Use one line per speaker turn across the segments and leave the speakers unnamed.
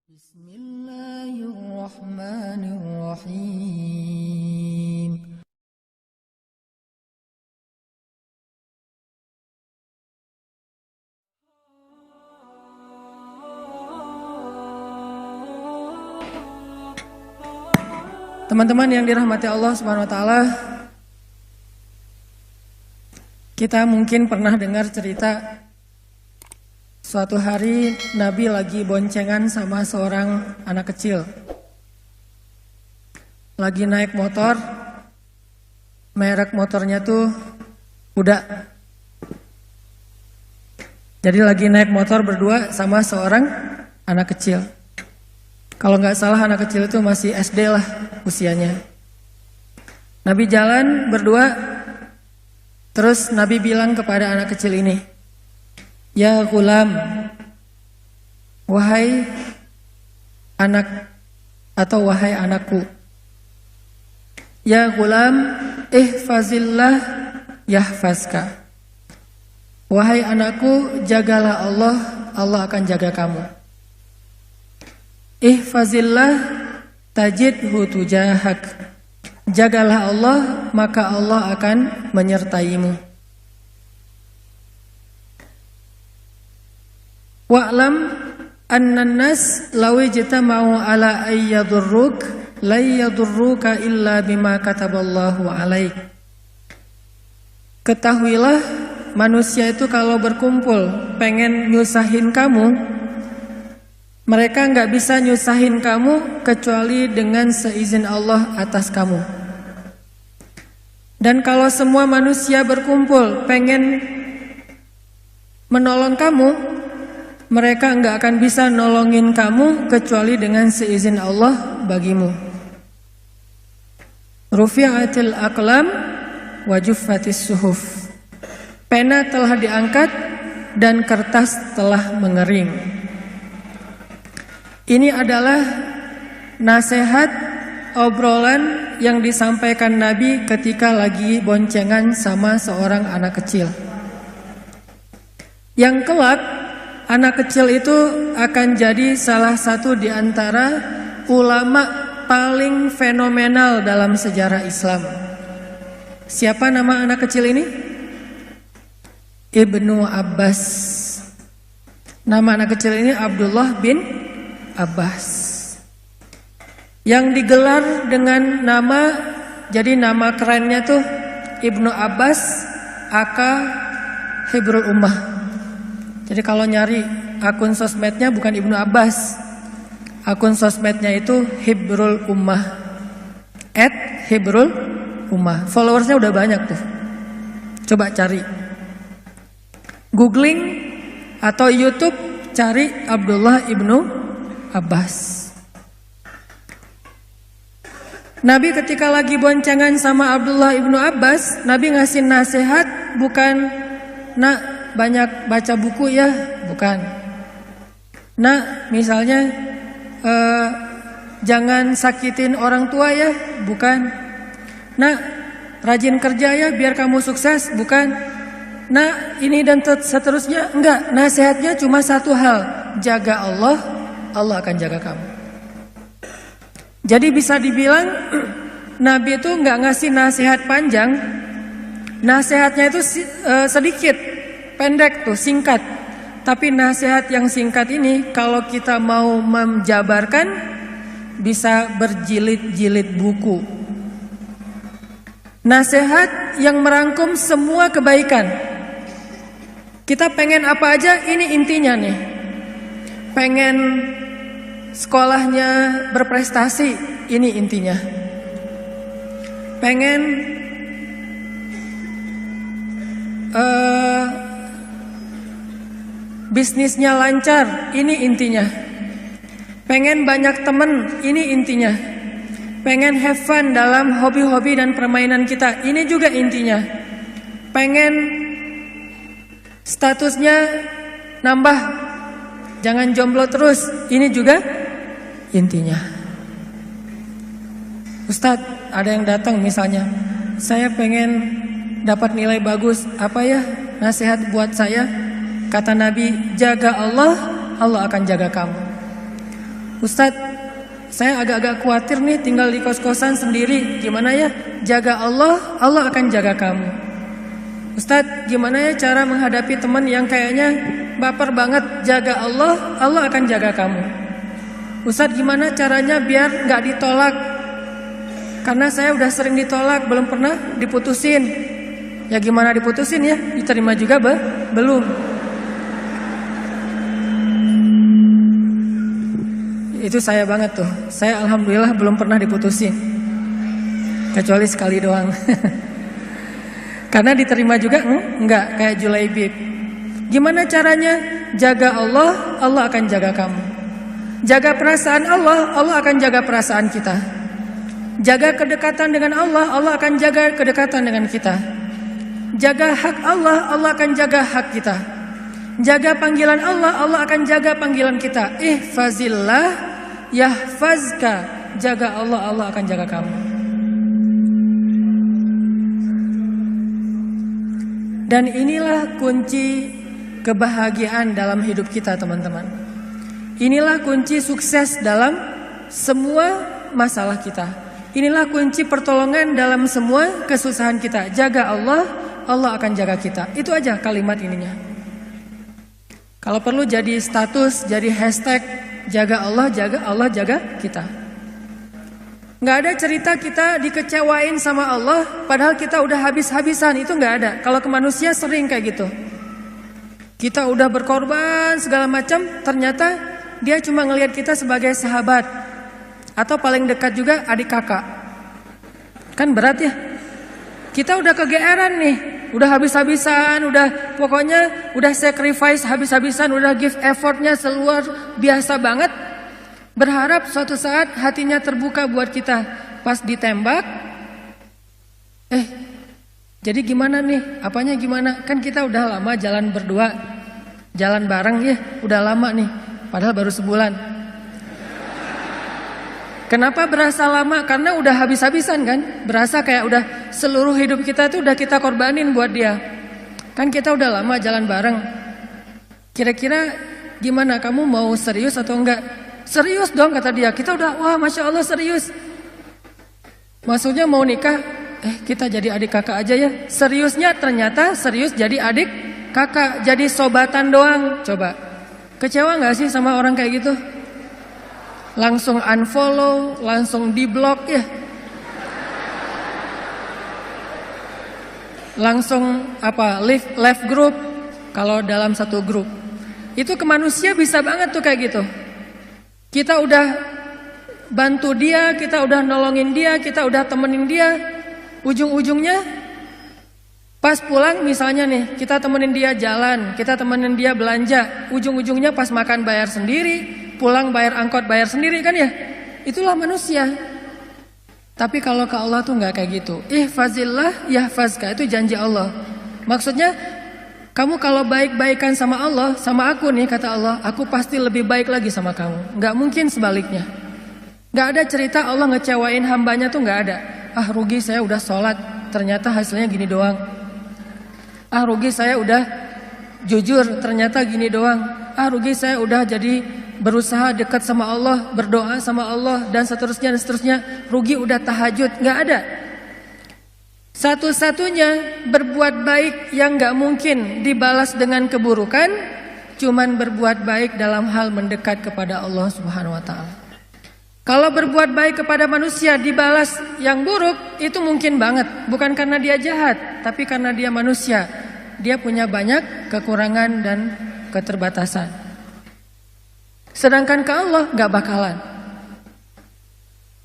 Bismillahirrahmanirrahim. Teman-teman yang dirahmati Allah Subhanahu wa taala, kita mungkin pernah dengar cerita suatu hari Nabi lagi boncengan sama seorang anak kecil. Lagi naik motor, merek motornya tuh kuda. Jadi lagi naik motor berdua sama seorang anak kecil. Kalau nggak salah anak kecil itu masih SD lah usianya. Nabi jalan berdua, terus Nabi bilang kepada anak kecil ini, "Ya gulam, wahai anak atau wahai anakku. Ya gulam, ihfazillah yahfazka. Wahai anakku, jagalah Allah, Allah akan jaga kamu. Ihfazillah tajidhu tujahak. Jagalah Allah, maka Allah akan menyertaimu. Wa'lam annan nas law ijtama'u ala ayyadurruk la yadurruka illa bima kataballahu alaik." Ketahuilah, manusia itu kalau berkumpul pengen nyusahin kamu, mereka nggak bisa nyusahin kamu kecuali dengan seizin Allah atas kamu. Dan kalau semua manusia berkumpul pengen menolong kamu, mereka nggak akan bisa nolongin kamu kecuali dengan seizin Allah bagimu. Rufi'atil aqlam wa juffatis suhuf. Pena telah diangkat dan kertas telah mengering. Ini adalah nasihat obrolan yang disampaikan Nabi ketika lagi boncengan sama seorang anak kecil. Yang kelak, anak kecil itu akan jadi salah satu di antara ulama paling fenomenal dalam sejarah Islam. Siapa nama anak kecil ini? Ibnu Abbas. Nama anak kecil ini Abdullah bin Abbas, yang digelar dengan nama, jadi nama kerennya tuh Ibnu Abbas aka Hibrul Ummah. Jadi kalau nyari akun sosmednya bukan Ibnu Abbas, akun sosmednya itu Hibrul Ummah, @Hibrul Ummah. Followersnya udah banyak tuh. Coba cari, googling atau YouTube, cari Abdullah Ibnu Abbas. Nabi ketika lagi boncengan sama Abdullah Ibnu Abbas, Nabi ngasih nasihat bukan, "Nak, banyak baca buku ya," bukan. "Nak, misalnya jangan sakitin orang tua ya," bukan. "Nak, rajin kerja ya biar kamu sukses," bukan. "Nak, ini dan seterusnya," enggak. Nasihatnya cuma satu hal, jaga Allah, Allah akan jaga kamu. Jadi bisa dibilang Nabi itu nggak ngasih nasihat panjang, nasihatnya itu sedikit, pendek tuh, singkat. Tapi nasihat yang singkat ini kalau kita mau menjabarkan bisa berjilid-jilid buku. Nasihat yang merangkum semua kebaikan. Kita pengen apa aja, ini intinya nih. Pengen sekolahnya berprestasi, ini intinya. Pengen bisnisnya lancar, ini intinya. Pengen banyak temen, ini intinya. Pengen have fun dalam hobi-hobi dan permainan kita, ini juga intinya. Pengen statusnya nambah, jangan jomblo terus, ini juga intinya. Ustadz, ada yang datang misalnya, "Saya pengen dapat nilai bagus, apa ya nasihat buat saya?" Kata Nabi, jaga Allah, Allah akan jaga kamu. Ustadz, saya agak-agak khawatir nih tinggal di kos-kosan sendiri. Gimana ya? Jaga Allah, Allah akan jaga kamu. Ustadz, gimana ya cara menghadapi teman yang kayaknya baper banget? Jaga Allah, Allah akan jaga kamu. Ustadz, gimana caranya biar gak ditolak? Karena saya udah sering ditolak, belum pernah diputusin. Ya gimana diputusin ya? Diterima juga belum. Itu saya banget tuh. Saya alhamdulillah belum pernah diputusin. Kecuali sekali doang. Karena diterima juga enggak, kayak Julaibib. Gimana caranya? Jaga Allah, Allah akan jaga kamu. Jaga perasaan Allah, Allah akan jaga perasaan kita. Jaga kedekatan dengan Allah, Allah akan jaga kedekatan dengan kita. Jaga hak Allah, Allah akan jaga hak kita. Jaga panggilan Allah, Allah akan jaga panggilan kita. Ihfazillah yahfazka. Jaga Allah, Allah akan jaga kamu. Dan inilah kunci kebahagiaan dalam hidup kita, teman-teman. Inilah kunci sukses dalam semua masalah kita. Inilah kunci pertolongan dalam semua kesusahan kita. Jaga Allah, Allah akan jaga kita. Itu aja kalimat ininya. Kalau perlu jadi status, jadi hashtag, jaga Allah, jaga kita. Nggak ada cerita kita dikecewain sama Allah, padahal kita udah habis-habisan, itu nggak ada. Kalau ke manusia sering kayak gitu. Kita udah berkorban segala macam, ternyata dia cuma ngelihat kita sebagai sahabat. Atau paling dekat juga adik kakak. Kan berat ya. Kita udah kegeeran nih, udah habis-habisan, pokoknya udah sacrifice habis-habisan, udah give effortnya seluar biasa banget. Berharap suatu saat hatinya terbuka buat kita. Pas ditembak, jadi gimana nih? Apanya gimana? Kan kita udah lama jalan berdua, jalan bareng ya, udah lama nih. Padahal baru sebulan. Kenapa berasa lama? Karena udah habis-habisan kan? Berasa kayak udah seluruh hidup kita tuh udah kita korbanin buat dia. Kan kita udah lama jalan bareng. Kira-kira gimana? Kamu mau serius atau enggak? Serius dong kata dia. Kita udah wah Masya Allah serius. Maksudnya mau nikah? Kita jadi adik kakak aja ya. Seriusnya ternyata serius jadi adik kakak. Jadi sobatan doang. Coba. Kecewa gak sih sama orang kayak gitu? Langsung unfollow, langsung di-block ya. Langsung left group kalau dalam satu grup. Itu ke manusia bisa banget tuh kayak gitu. Kita udah bantu dia, kita udah nolongin dia, kita udah temenin dia. Ujung-ujungnya pas pulang misalnya nih, kita temenin dia jalan, kita temenin dia belanja. Ujung-ujungnya pas makan bayar sendiri, pulang bayar angkot bayar sendiri kan ya. Itulah manusia. Tapi kalau ke Allah tuh gak kayak gitu. Ihfazillah yahfazka, itu janji Allah. Maksudnya kamu kalau baik-baikan sama Allah, sama aku nih kata Allah, aku pasti lebih baik lagi sama kamu. Gak mungkin sebaliknya. Gak ada cerita Allah ngecewain hambanya tuh gak ada. Rugi saya udah sholat, ternyata hasilnya gini doang. Rugi saya udah jujur, ternyata gini doang. Rugi saya udah jadi berusaha dekat sama Allah, berdoa sama Allah, dan seterusnya. Rugi udah tahajud, gak ada. Satu-satunya berbuat baik yang gak mungkin dibalas dengan keburukan, cuman berbuat baik dalam hal mendekat kepada Allah Subhanahu wa ta'ala. Kalau berbuat baik kepada manusia dibalas yang buruk, itu mungkin banget. Bukan karena dia jahat, tapi karena dia manusia. Dia punya banyak kekurangan dan keterbatasan. Sedangkan ke Allah gak bakalan.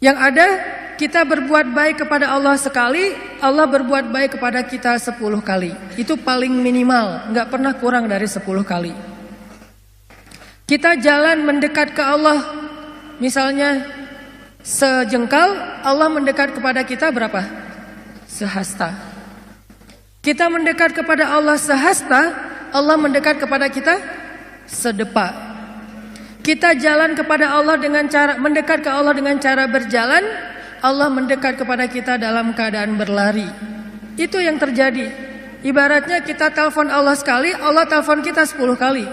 Yang ada, kita berbuat baik kepada Allah sekali, Allah berbuat baik kepada kita 10 kali. Itu paling minimal, gak pernah kurang dari 10 kali. Kita jalan mendekat ke Allah, misalnya sejengkal, Allah mendekat kepada kita berapa? Sehasta. Kita mendekat kepada Allah sehasta, Allah mendekat kepada kita sedepa. Kita jalan kepada Allah dengan cara mendekat ke Allah dengan cara berjalan, Allah mendekat kepada kita dalam keadaan berlari. Itu yang terjadi. Ibaratnya kita telepon Allah sekali, Allah telepon kita 10 kali.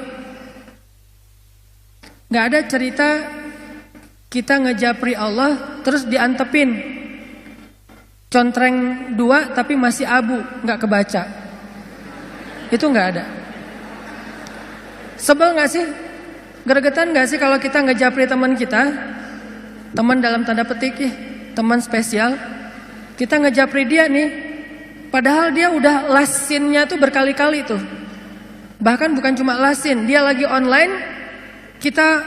Gak ada cerita kita ngejapri Allah terus diantepin contreng 2 tapi masih abu, nggak kebaca. Itu nggak ada. Sebel nggak sih? Gregetan nggak sih kalau kita ngejapri teman kita? Teman dalam tanda petik ya, teman spesial. Kita ngejapri dia nih, padahal dia udah lasinnya tuh berkali-kali tuh. Bahkan bukan cuma lasin, dia lagi online, kita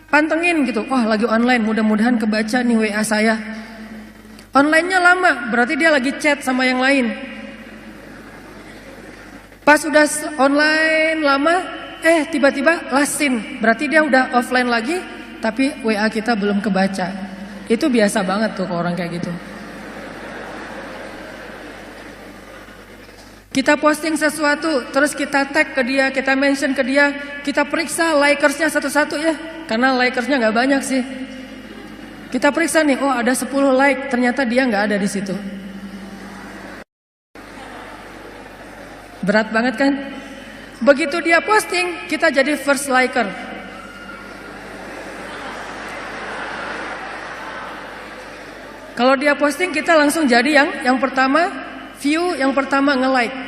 pantengin gitu. Wah, lagi online, mudah-mudahan kebaca nih WA saya. Online-nya lama, berarti dia lagi chat sama yang lain. Pas udah online lama, tiba-tiba lasin, berarti dia udah offline lagi, tapi WA kita belum kebaca. Itu biasa banget tuh ke orang kayak gitu. Kita posting sesuatu, terus kita tag ke dia, kita mention ke dia, kita periksa likersnya satu-satu ya, karena likersnya nggak banyak sih. Kita periksa nih, oh ada 10 like, ternyata dia nggak ada di situ. Berat banget kan? Begitu dia posting, kita jadi first liker. Kalau dia posting, kita langsung jadi yang pertama view, yang pertama nge-like.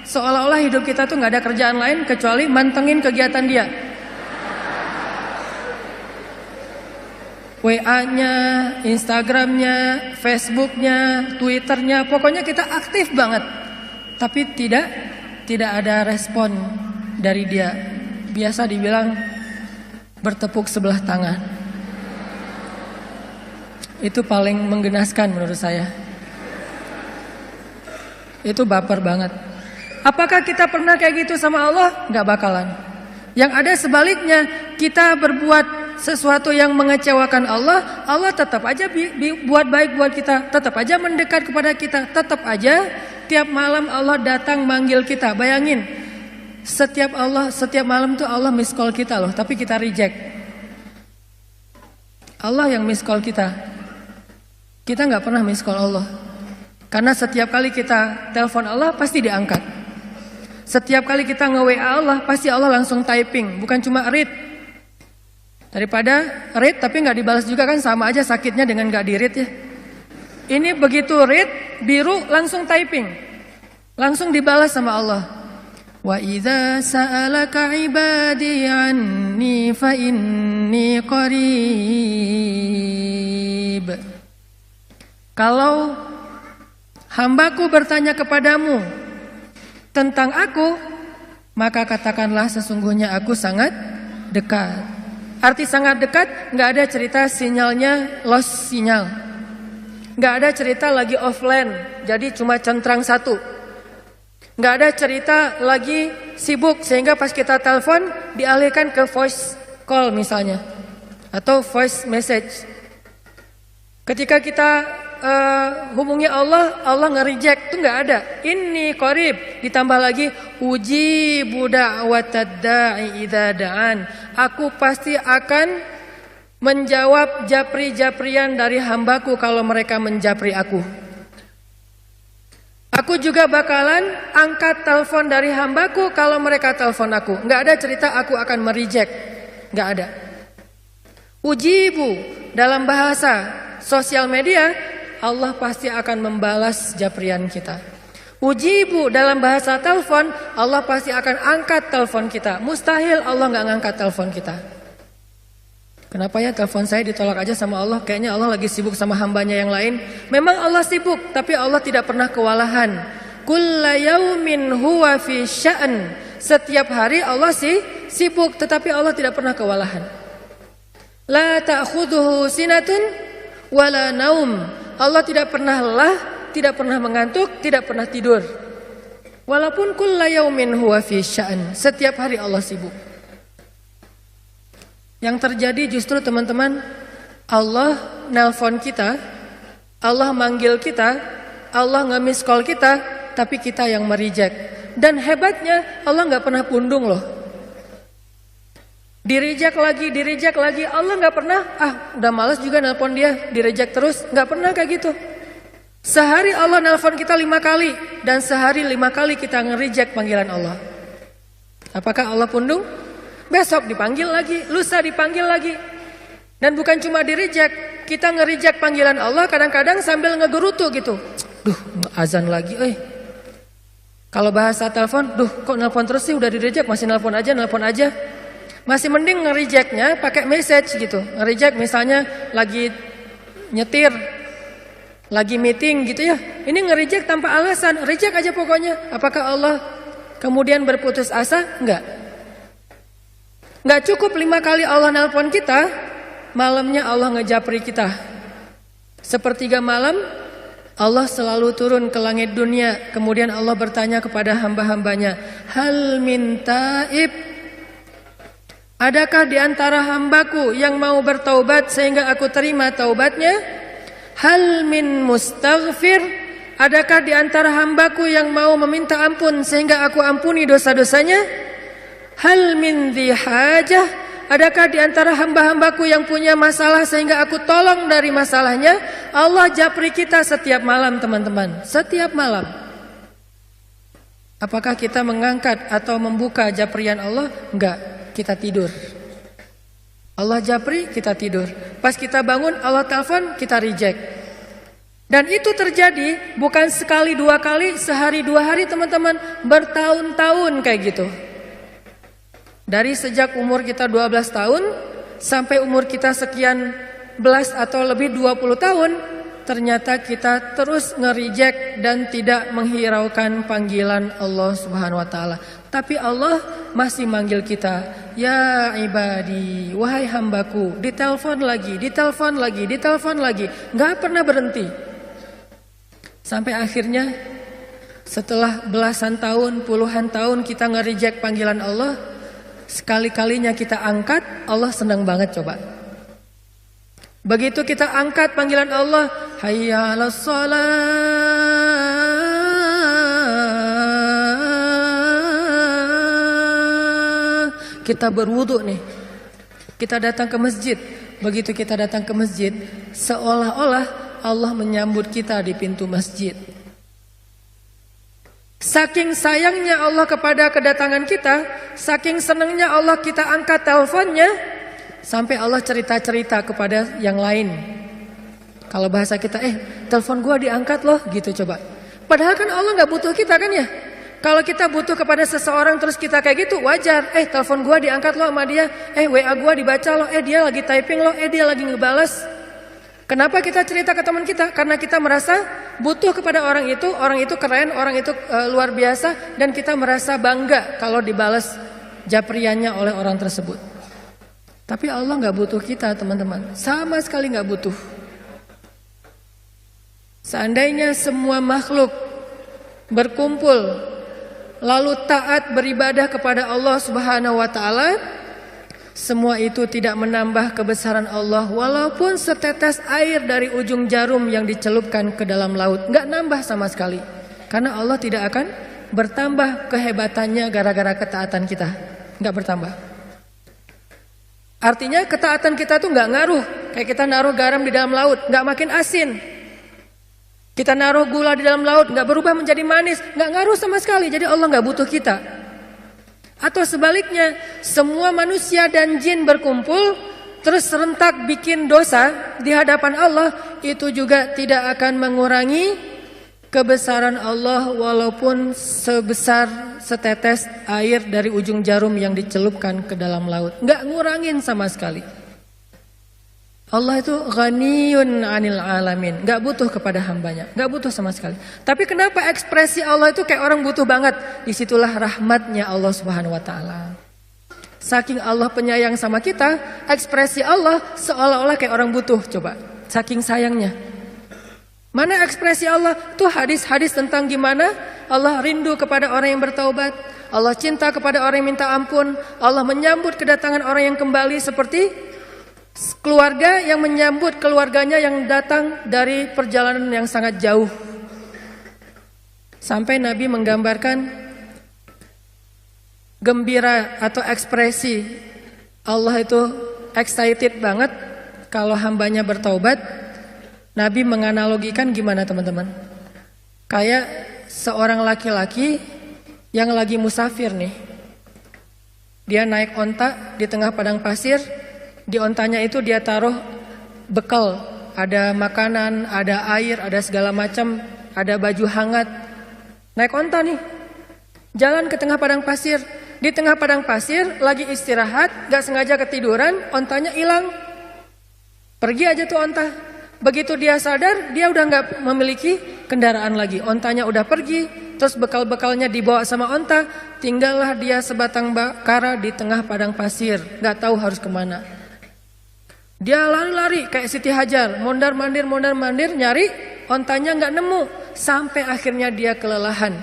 Seolah-olah hidup kita tuh nggak ada kerjaan lain kecuali mantengin kegiatan dia. WA-nya, Instagram-nya, Facebook-nya, Twitter-nya, pokoknya kita aktif banget. Tapi tidak ada respon dari dia. Biasa dibilang bertepuk sebelah tangan. Itu paling menggenaskan menurut saya. Itu baper banget. Apakah kita pernah kayak gitu sama Allah? Gak bakalan. Yang ada sebaliknya, kita berbuat sesuatu yang mengecewakan Allah, Allah tetap aja buat baik buat kita, tetap aja mendekat kepada kita, tetap aja tiap malam Allah datang manggil kita. Bayangin, setiap malam tuh Allah miss call kita loh, tapi kita reject. Allah yang miss call kita. Kita nggak pernah miss call Allah. Karena setiap kali kita telepon Allah pasti diangkat. Setiap kali kita nge-WA Allah pasti Allah langsung typing, bukan cuma read. Daripada read tapi nggak dibalas juga kan sama aja sakitnya dengan nggak di-read ya. Ini begitu read biru langsung typing, langsung dibalas sama Allah. Wa idza sa'alaka ibadi anni fa inni qarib. Kalau hambaku bertanya kepadamu tentang aku, maka katakanlah sesungguhnya aku sangat dekat. Arti sangat dekat, nggak ada cerita sinyalnya lost sinyal, nggak ada cerita lagi offline, jadi cuma centrang 1, nggak ada cerita lagi sibuk sehingga pas kita telepon dialihkan ke voice call misalnya, atau voice message. Ketika kita hubungi Allah, Allah nge-reject, itu nggak ada. Inni qarib, ditambah lagi ujibu da'watad da'i idza da'an. Aku pasti akan menjawab japri-japrian dari hambaku kalau mereka menjapri aku. Aku juga bakalan angkat telepon dari hambaku kalau mereka telepon aku. Nggak ada cerita aku akan mereject, nggak ada. Ujibu dalam bahasa sosial media, Allah pasti akan membalas japrian kita. Ujibu dalam bahasa telepon, Allah pasti akan angkat telepon kita. Mustahil Allah nggak ngangkat telepon kita. Kenapa ya telepon saya ditolak aja sama Allah? Kayaknya Allah lagi sibuk sama hambanya yang lain. Memang Allah sibuk, tapi Allah tidak pernah kewalahan. Kulla yaumin huwa fi sya'n. Setiap hari Allah sibuk, tetapi Allah tidak pernah kewalahan. La ta'khudhuhu sinatun wala naum. Allah tidak pernah lelah, tidak pernah mengantuk, tidak pernah tidur. Walaupun kulla yaumin huwa fi sya'n. Setiap hari Allah sibuk. Yang terjadi justru teman-teman, Allah nelpon kita, Allah manggil kita, Allah nge-miss call kita, tapi kita yang mereject. Dan hebatnya Allah gak pernah pundung loh. Direject lagi, Allah gak pernah, udah males juga nelpon dia, direject terus, gak pernah kayak gitu. Sehari Allah nelpon kita 5 kali, dan sehari 5 kali kita nge-reject panggilan Allah. Apakah Allah pundung? Besok dipanggil lagi, lusa dipanggil lagi. Dan bukan cuma di-reject, kita nge-reject panggilan Allah kadang-kadang sambil ngegerutu gitu. Duh, azan lagi, Kalau bahasa telepon, kok nelpon terus sih, udah di-reject masih nelpon aja. Masih mending nge-rejectnya pakai message gitu. Nge-reject misalnya lagi nyetir, lagi meeting gitu ya. Ini nge-reject tanpa alasan, reject aja pokoknya. Apakah Allah kemudian berputus asa? Enggak cukup 5 kali Allah nelpon kita, malamnya Allah ngejapri kita. Sepertiga malam Allah selalu turun ke langit dunia. Kemudian Allah bertanya kepada hamba-hambanya, hal min taib, adakah di antara hambaku yang mau bertaubat sehingga aku terima taubatnya? Hal min mustaghfir, adakah di antara hambaku yang mau meminta ampun sehingga aku ampuni dosa-dosanya? Hal min dhi hajah, adakah di antara hamba-hambaku yang punya masalah sehingga aku tolong dari masalahnya? Allah japri kita setiap malam, teman-teman. Setiap malam. Apakah kita mengangkat atau membuka japrian Allah? Enggak, kita tidur. Allah japri, kita tidur. Pas kita bangun, Allah telepon, kita reject. Dan itu terjadi bukan sekali 2 kali, sehari 2 hari, teman-teman. Bertahun-tahun kayak gitu. Dari sejak umur kita 12 tahun sampai umur kita sekian belas atau lebih 20 tahun, ternyata kita terus nge-reject dan tidak menghiraukan panggilan Allah Subhanahu wa taala. Tapi Allah masih manggil kita, ya ibadi, wahai hambaku, ditelepon lagi, nggak pernah berhenti. Sampai akhirnya setelah belasan tahun, puluhan tahun kita nge-reject panggilan Allah, sekali-kalinya kita angkat, Allah senang banget coba. Begitu kita angkat panggilan Allah, hayya 'alas shalah, kita berwudu nih, kita datang ke masjid. Begitu kita datang ke masjid, seolah-olah Allah menyambut kita di pintu masjid. Saking sayangnya Allah kepada kedatangan kita, saking senangnya Allah kita angkat teleponnya, sampai Allah cerita-cerita kepada yang lain. Kalau bahasa kita, telepon gua diangkat loh, gitu coba. Padahal kan Allah gak butuh kita kan ya. Kalau kita butuh kepada seseorang terus kita kayak gitu, wajar. Telepon gua diangkat loh sama dia. WA gua dibaca loh. Dia lagi typing loh. Dia lagi ngebales. Kenapa kita cerita ke teman kita? Karena kita merasa butuh kepada orang itu keren, orang itu luar biasa, dan kita merasa bangga kalau dibalas japriannya oleh orang tersebut. Tapi Allah gak butuh kita, teman-teman. Sama sekali gak butuh. Seandainya semua makhluk berkumpul lalu taat beribadah kepada Allah Subhanahu wa taala, semua itu tidak menambah kebesaran Allah walaupun setetes air dari ujung jarum yang dicelupkan ke dalam laut. Enggak nambah sama sekali. Karena Allah tidak akan bertambah kehebatannya gara-gara ketaatan kita. Enggak bertambah. Artinya ketaatan kita tuh enggak ngaruh. Kayak kita naruh garam di dalam laut, enggak makin asin. Kita naruh gula di dalam laut, enggak berubah menjadi manis. Enggak ngaruh sama sekali. Jadi Allah enggak butuh kita. Atau sebaliknya, semua manusia dan jin berkumpul terus serentak bikin dosa di hadapan Allah, itu juga tidak akan mengurangi kebesaran Allah walaupun sebesar setetes air dari ujung jarum yang dicelupkan ke dalam laut. Enggak ngurangin sama sekali. Allah itu ghaniyun 'anil alamin, enggak butuh kepada hambanya, enggak butuh sama sekali. Tapi kenapa ekspresi Allah itu kayak orang butuh banget? Disitulah rahmatnya Allah Subhanahu wa taala. Saking Allah penyayang sama kita, ekspresi Allah seolah-olah kayak orang butuh, coba. Saking sayangnya. Mana ekspresi Allah? Tuh hadis-hadis tentang gimana Allah rindu kepada orang yang bertaubat, Allah cinta kepada orang yang minta ampun, Allah menyambut kedatangan orang yang kembali seperti keluarga yang menyambut keluarganya yang datang dari perjalanan yang sangat jauh. Sampai Nabi menggambarkan gembira atau ekspresi Allah itu excited banget kalau hambanya bertaubat. Nabi menganalogikan gimana teman-teman? Kayak seorang laki-laki yang lagi musafir nih. Dia naik onta di tengah padang pasir. Di ontanya itu dia taruh bekal, ada makanan, ada air, ada segala macam, ada baju hangat. Naik onta nih, jalan ke tengah padang pasir. Di tengah padang pasir lagi istirahat, gak sengaja ketiduran, ontanya hilang. Pergi aja tuh onta. Begitu dia sadar, dia udah gak memiliki kendaraan lagi. Ontanya udah pergi, terus bekal-bekalnya dibawa sama onta. Tinggallah dia sebatang kara di tengah padang pasir, gak tahu harus kemana. Dia lari-lari kayak Siti Hajar, mondar-mandir nyari, ontanya gak nemu. Sampai akhirnya dia kelelahan.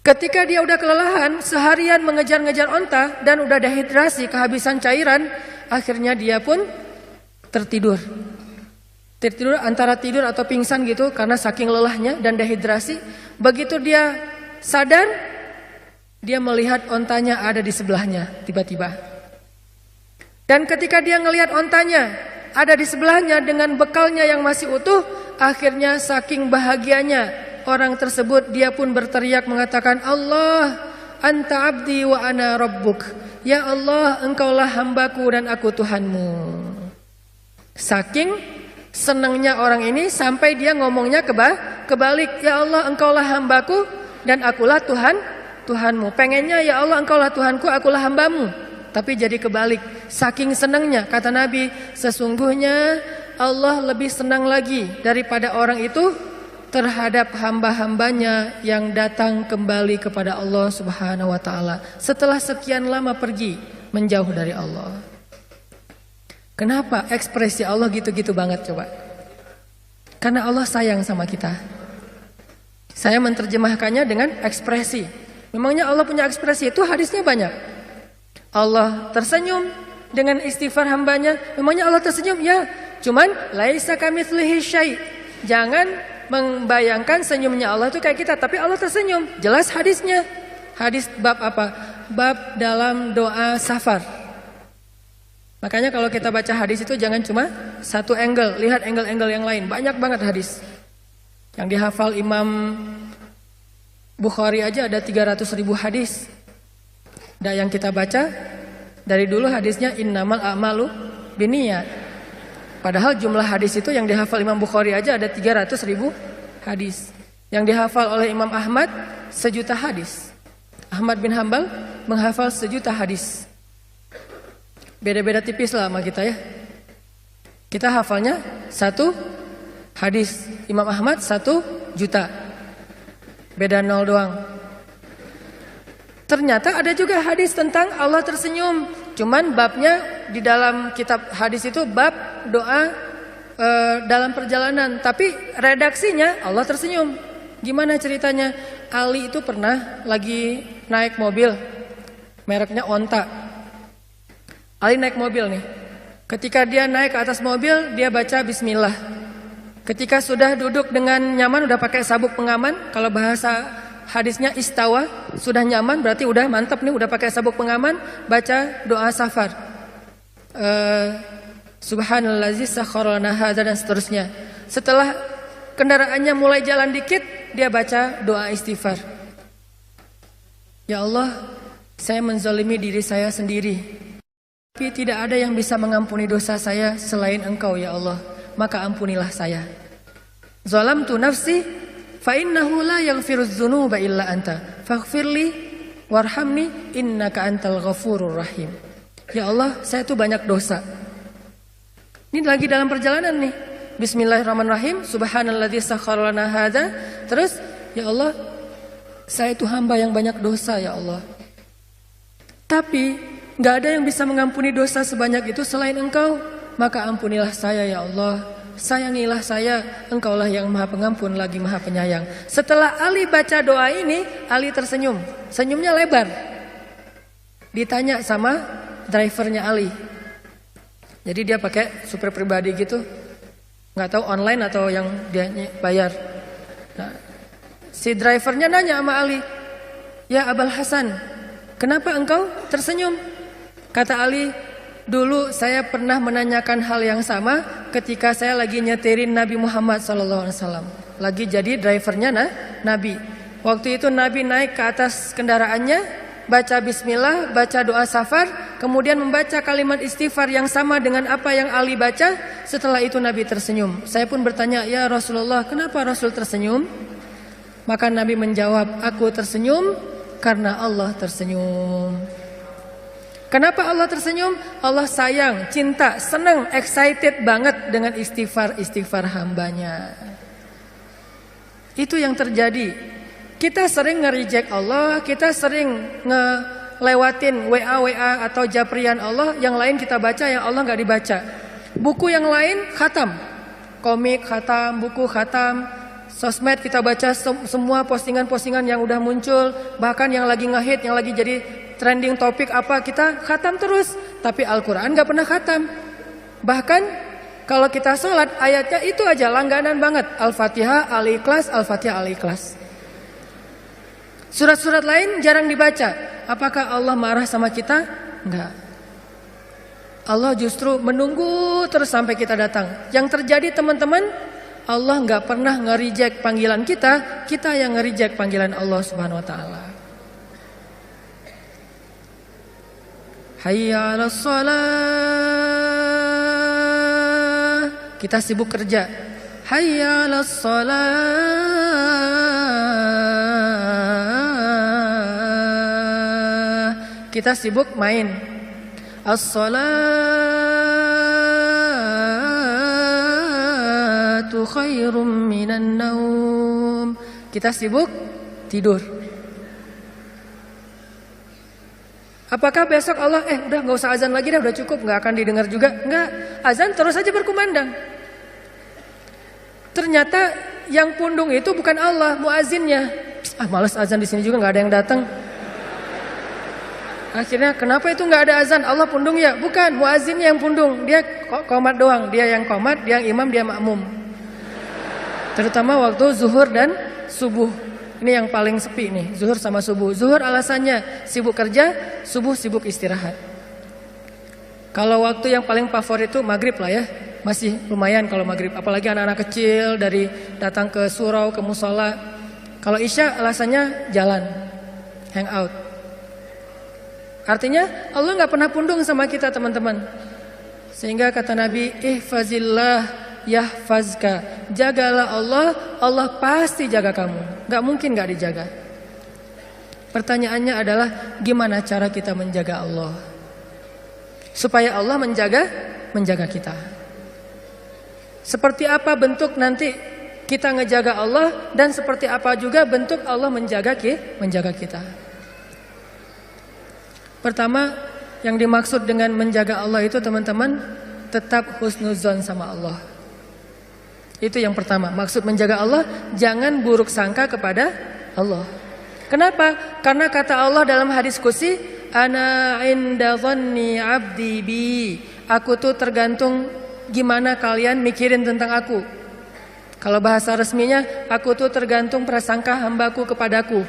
Ketika dia udah kelelahan, seharian mengejar-ngejar onta dan udah dehidrasi, kehabisan cairan, akhirnya dia pun tertidur. Tertidur antara tidur atau pingsan gitu karena saking lelahnya dan dehidrasi. Begitu dia sadar, dia melihat ontanya ada di sebelahnya tiba-tiba. Dan ketika dia ngelihat ontanya ada di sebelahnya dengan bekalnya yang masih utuh, akhirnya saking bahagianya orang tersebut, dia pun berteriak mengatakan, Allah, anta abdi wa ana rabbuk. Ya Allah, engkaulah hambaku dan aku Tuhanmu. Saking senangnya orang ini sampai dia ngomongnya kebalik. Ya Allah, engkaulah hambaku dan akulah Tuhanmu. Pengennya ya Allah, engkaulah Tuhanku, akulah hambamu. Tapi jadi kebalik. Saking senangnya, kata Nabi, sesungguhnya Allah lebih senang lagi daripada orang itu terhadap hamba-hambanya yang datang kembali kepada Allah Subhanahu wa ta'ala setelah sekian lama pergi menjauh dari Allah. Kenapa ekspresi Allah gitu-gitu banget coba? Karena Allah sayang sama kita. Saya menerjemahkannya dengan ekspresi. Memangnya Allah punya ekspresi? Itu hadisnya banyak. Allah tersenyum dengan istighfar hambanya. Memangnya Allah tersenyum? Ya, cuman laisa kamitslihi syai'. Jangan membayangkan senyumnya Allah itu kayak kita, tapi Allah tersenyum. Jelas hadisnya. Hadis bab apa? Bab dalam doa safar. Makanya kalau kita baca hadis itu jangan cuma satu angle, lihat angle-angle yang lain. Banyak banget hadis. Yang dihafal Imam Bukhari aja ada 300.000 hadis. Dan yang kita baca dari dulu hadisnya innamal a'malu binniyat. Padahal jumlah hadis itu yang dihafal Imam Bukhari aja ada 300.000 hadis. Yang dihafal oleh Imam Ahmad 1.000.000 hadis. Ahmad bin Hambal menghafal 1.000.000 hadis. Beda-beda tipis lah sama kita ya. Kita hafalnya 1 hadis. Imam Ahmad 1.000.000. Beda 0 doang. Ternyata ada juga hadis tentang Allah tersenyum. Cuman babnya di dalam kitab hadis itu bab doa dalam perjalanan. Tapi redaksinya Allah tersenyum. Gimana ceritanya? Ali itu pernah lagi naik mobil. Mereknya Onta. Ali naik mobil nih. Ketika dia naik ke atas mobil, dia baca bismillah. Ketika sudah duduk dengan nyaman, udah pakai sabuk pengaman. Kalau bahasa hadisnya istawa, sudah nyaman berarti udah mantap nih, udah pakai sabuk pengaman, baca doa safar. Subhanallazi sakhkhara lana hadza dan seterusnya. Setelah kendaraannya mulai jalan dikit, dia baca doa istighfar. Ya Allah, saya menzalimi diri saya sendiri. Tapi tidak ada yang bisa mengampuni dosa saya selain Engkau ya Allah. Maka ampunilah saya. Zalamtu nafsi fa innahu la yaghfirudz dzunuba illa anta faghfirli warhamni innaka antal ghafurur rahim. Ya Allah, saya tuh banyak dosa. Ini lagi dalam perjalanan nih. Bismillahirrahmanirrahim. Subhanalladzi sakhkhara lana hadza. Terus, ya Allah, saya itu hamba yang banyak dosa ya Allah. Tapi enggak ada yang bisa mengampuni dosa sebanyak itu selain Engkau. Maka ampunilah saya ya Allah. Sayangilah saya, Engkaulah yang maha pengampun lagi maha penyayang. Setelah Ali baca doa ini, Ali tersenyum. Senyumnya lebar. Ditanya sama drivernya Ali. Jadi dia pakai super pribadi gitu. Nggak tahu online atau yang dia bayar. Nah, si drivernya nanya sama Ali, ya Abul Hasan, kenapa engkau tersenyum? Kata Ali, dulu saya pernah menanyakan hal yang sama ketika saya lagi nyetirin Nabi Muhammad SAW. Lagi jadi drivernya Nabi. Waktu itu Nabi naik ke atas kendaraannya, baca bismillah, baca doa safar, kemudian membaca kalimat istighfar yang sama dengan apa yang Ali baca. Setelah itu Nabi tersenyum. Saya pun bertanya, ya Rasulullah, kenapa Rasul tersenyum? Maka Nabi menjawab, aku tersenyum karena Allah tersenyum. Kenapa Allah tersenyum? Allah sayang, cinta, senang, excited banget dengan istighfar hambanya. Itu yang terjadi. Kita sering nge-reject Allah, kita sering ngelewatin WA atau japrian Allah, yang lain kita baca, yang Allah gak dibaca. Buku yang lain khatam, komik khatam, buku khatam, sosmed kita baca semua postingan-postingan yang udah muncul, bahkan yang lagi ngehit, yang lagi jadi trending topik apa, kita khatam terus. Tapi Al-Quran gak pernah khatam. Bahkan kalau kita sholat, ayatnya itu aja langganan banget, Al-Fatihah, Al-Ikhlas, Al-Fatihah, Al-Ikhlas. Surat-surat lain jarang dibaca. Apakah Allah marah sama kita? Enggak. Allah justru menunggu terus sampai kita datang. Yang terjadi teman-teman, Allah enggak pernah nge-reject panggilan kita, kita yang nge-reject panggilan Allah Subhanahu wa taala. Hayya 'alas shalah. Kita sibuk kerja. Hayya 'alas shalah. Kita sibuk main. As-salatu khairum minan naum. Kita sibuk tidur. Apakah besok Allah udah gak usah azan lagi dah, udah cukup, gak akan didengar juga? Enggak, azan terus aja berkumandang. Ternyata yang pundung itu bukan Allah, muazinnya. Males azan di sini juga, gak ada yang datang. Akhirnya kenapa itu nggak ada azan? Allah pundung ya? Bukan, muazinnya yang pundung. Dia qomat doang. Dia yang qomat, dia yang imam, dia makmum. Terutama waktu zuhur dan subuh. Ini yang paling sepi nih, zuhur sama subuh. Zuhur alasannya sibuk kerja, subuh sibuk istirahat. Kalau waktu yang paling favorit itu maghrib lah ya. Masih lumayan kalau maghrib. Apalagi anak-anak kecil dari datang ke surau, ke musola. Kalau isya alasannya jalan, hangout. Artinya Allah gak pernah pundung sama kita teman-teman. Sehingga kata Nabi, ihfazillah yahfazka. Jagalah Allah, Allah pasti jaga kamu. Gak mungkin gak dijaga. Pertanyaannya adalah, gimana cara kita menjaga Allah? Supaya Allah menjaga kita. Seperti apa bentuk nanti kita ngejaga Allah, dan seperti apa juga bentuk Allah menjaga kita. Pertama, yang dimaksud dengan menjaga Allah itu teman-teman, tetap husnuzon sama Allah. Itu yang pertama, maksud menjaga Allah, jangan buruk sangka kepada Allah. Kenapa? Karena kata Allah dalam hadis qudsi, ana inda dhanni abdi bi. Aku tuh tergantung gimana kalian mikirin tentang aku. Kalau bahasa resminya, aku tuh tergantung prasangka hambaku kepadaku.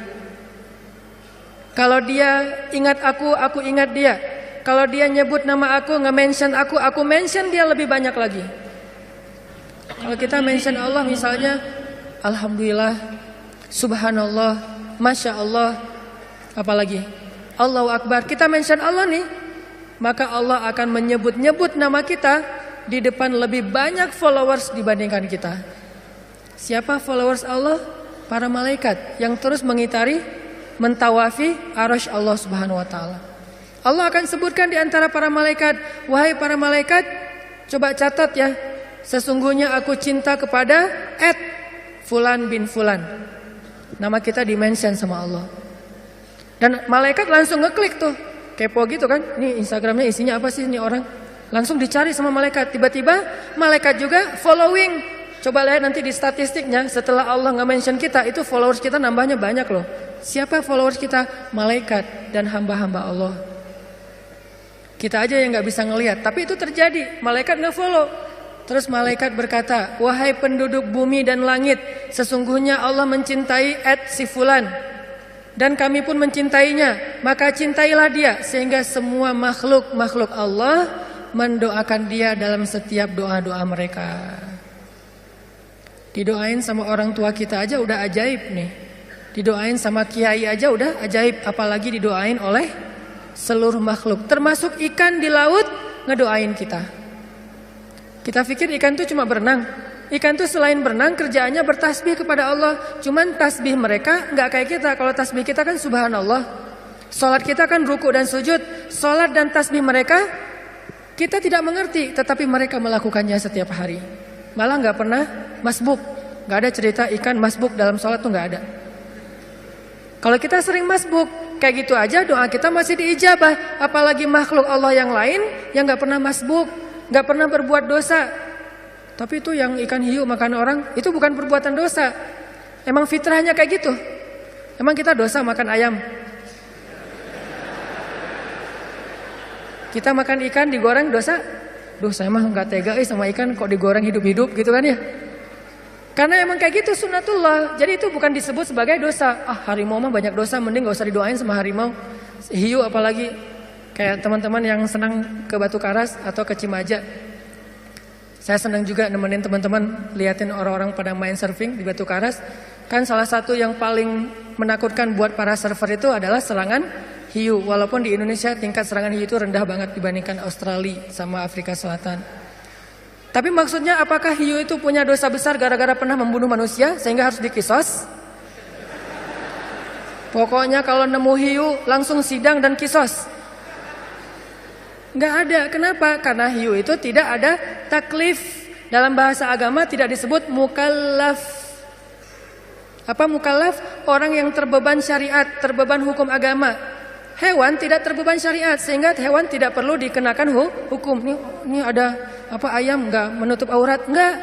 Kalau dia ingat aku ingat dia. Kalau dia nyebut nama aku, nge-mention aku mention dia lebih banyak lagi. Kalau kita mention Allah misalnya, Alhamdulillah, Subhanallah, Masya Allah, apalagi Allahu Akbar, kita mention Allah nih, maka Allah akan menyebut-nyebut nama kita di depan lebih banyak followers dibandingkan kita. Siapa followers Allah? Para malaikat yang terus mengitari, mentawafi arasy Allah Subhanahu wa taala. Allah akan sebutkan di antara para malaikat, wahai para malaikat, coba catat ya, sesungguhnya aku cinta kepada Fulan bin Fulan. Nama kita di-mention sama Allah. Dan malaikat langsung ngeklik tuh, kepo gitu kan, ini Instagramnya isinya apa sih ini orang? Langsung dicari sama malaikat. Tiba-tiba malaikat juga following. Coba lihat nanti di statistiknya, setelah Allah nge-mention kita, itu followers kita nambahnya banyak loh. Siapa followers kita? Malaikat dan hamba-hamba Allah. Kita aja yang gak bisa ngelihat, tapi itu terjadi. Malaikat nge-follow. Terus malaikat berkata, wahai penduduk bumi dan langit, sesungguhnya Allah mencintai si Fulan, dan kami pun mencintainya. Maka cintailah dia, sehingga semua makhluk Allah mendoakan dia dalam setiap doa-doa mereka. Didoain sama orang tua kita aja udah ajaib nih. Didoain sama kiai aja udah ajaib, apalagi didoain oleh seluruh makhluk. Termasuk ikan di laut ngedoain kita. Kita pikir ikan itu cuma berenang. Ikan itu selain berenang kerjaannya bertasbih kepada Allah. Cuman tasbih mereka nggak kayak kita. Kalau tasbih kita kan subhanallah. Salat kita kan ruku dan sujud. Salat dan tasbih mereka kita tidak mengerti, tetapi mereka melakukannya setiap hari. Malah nggak pernah masbuk. Nggak ada cerita ikan masbuk dalam salat tuh nggak ada. Kalau kita sering masbuk kayak gitu aja doa kita masih diijabah. Apalagi makhluk Allah yang lain yang nggak pernah masbuk, nggak pernah berbuat dosa. Tapi itu yang ikan hiu makan orang itu bukan perbuatan dosa. Emang fitrahnya kayak gitu. Emang kita dosa makan ayam? Kita makan ikan digoreng dosa? Dosa emang nggak tega sama ikan kok digoreng hidup-hidup gitu kan ya? Karena emang kayak gitu sunnatullah. Jadi itu bukan disebut sebagai dosa. Harimau mah banyak dosa, mending gak usah didoain sama harimau. Hiu apalagi kayak teman-teman yang senang ke Batu Karas atau ke Cimaja. Saya senang juga nemenin teman-teman liatin orang-orang pada main surfing di Batu Karas. Kan salah satu yang paling menakutkan buat para surfer itu adalah serangan hiu. Walaupun di Indonesia tingkat serangan hiu itu rendah banget dibandingkan Australia sama Afrika Selatan. Tapi maksudnya apakah hiu itu punya dosa besar gara-gara pernah membunuh manusia sehingga harus dikisos? Pokoknya kalau nemu hiu langsung sidang dan kisos. Nggak ada. Kenapa? Karena hiu itu tidak ada taklif. Dalam bahasa agama tidak disebut mukallaf. Apa mukallaf? Orang yang terbeban syariat, terbeban hukum agama. Hewan tidak terbeban syariat sehingga hewan tidak perlu dikenakan hukum. Ini ada apa ayam nggak menutup aurat? Nggak.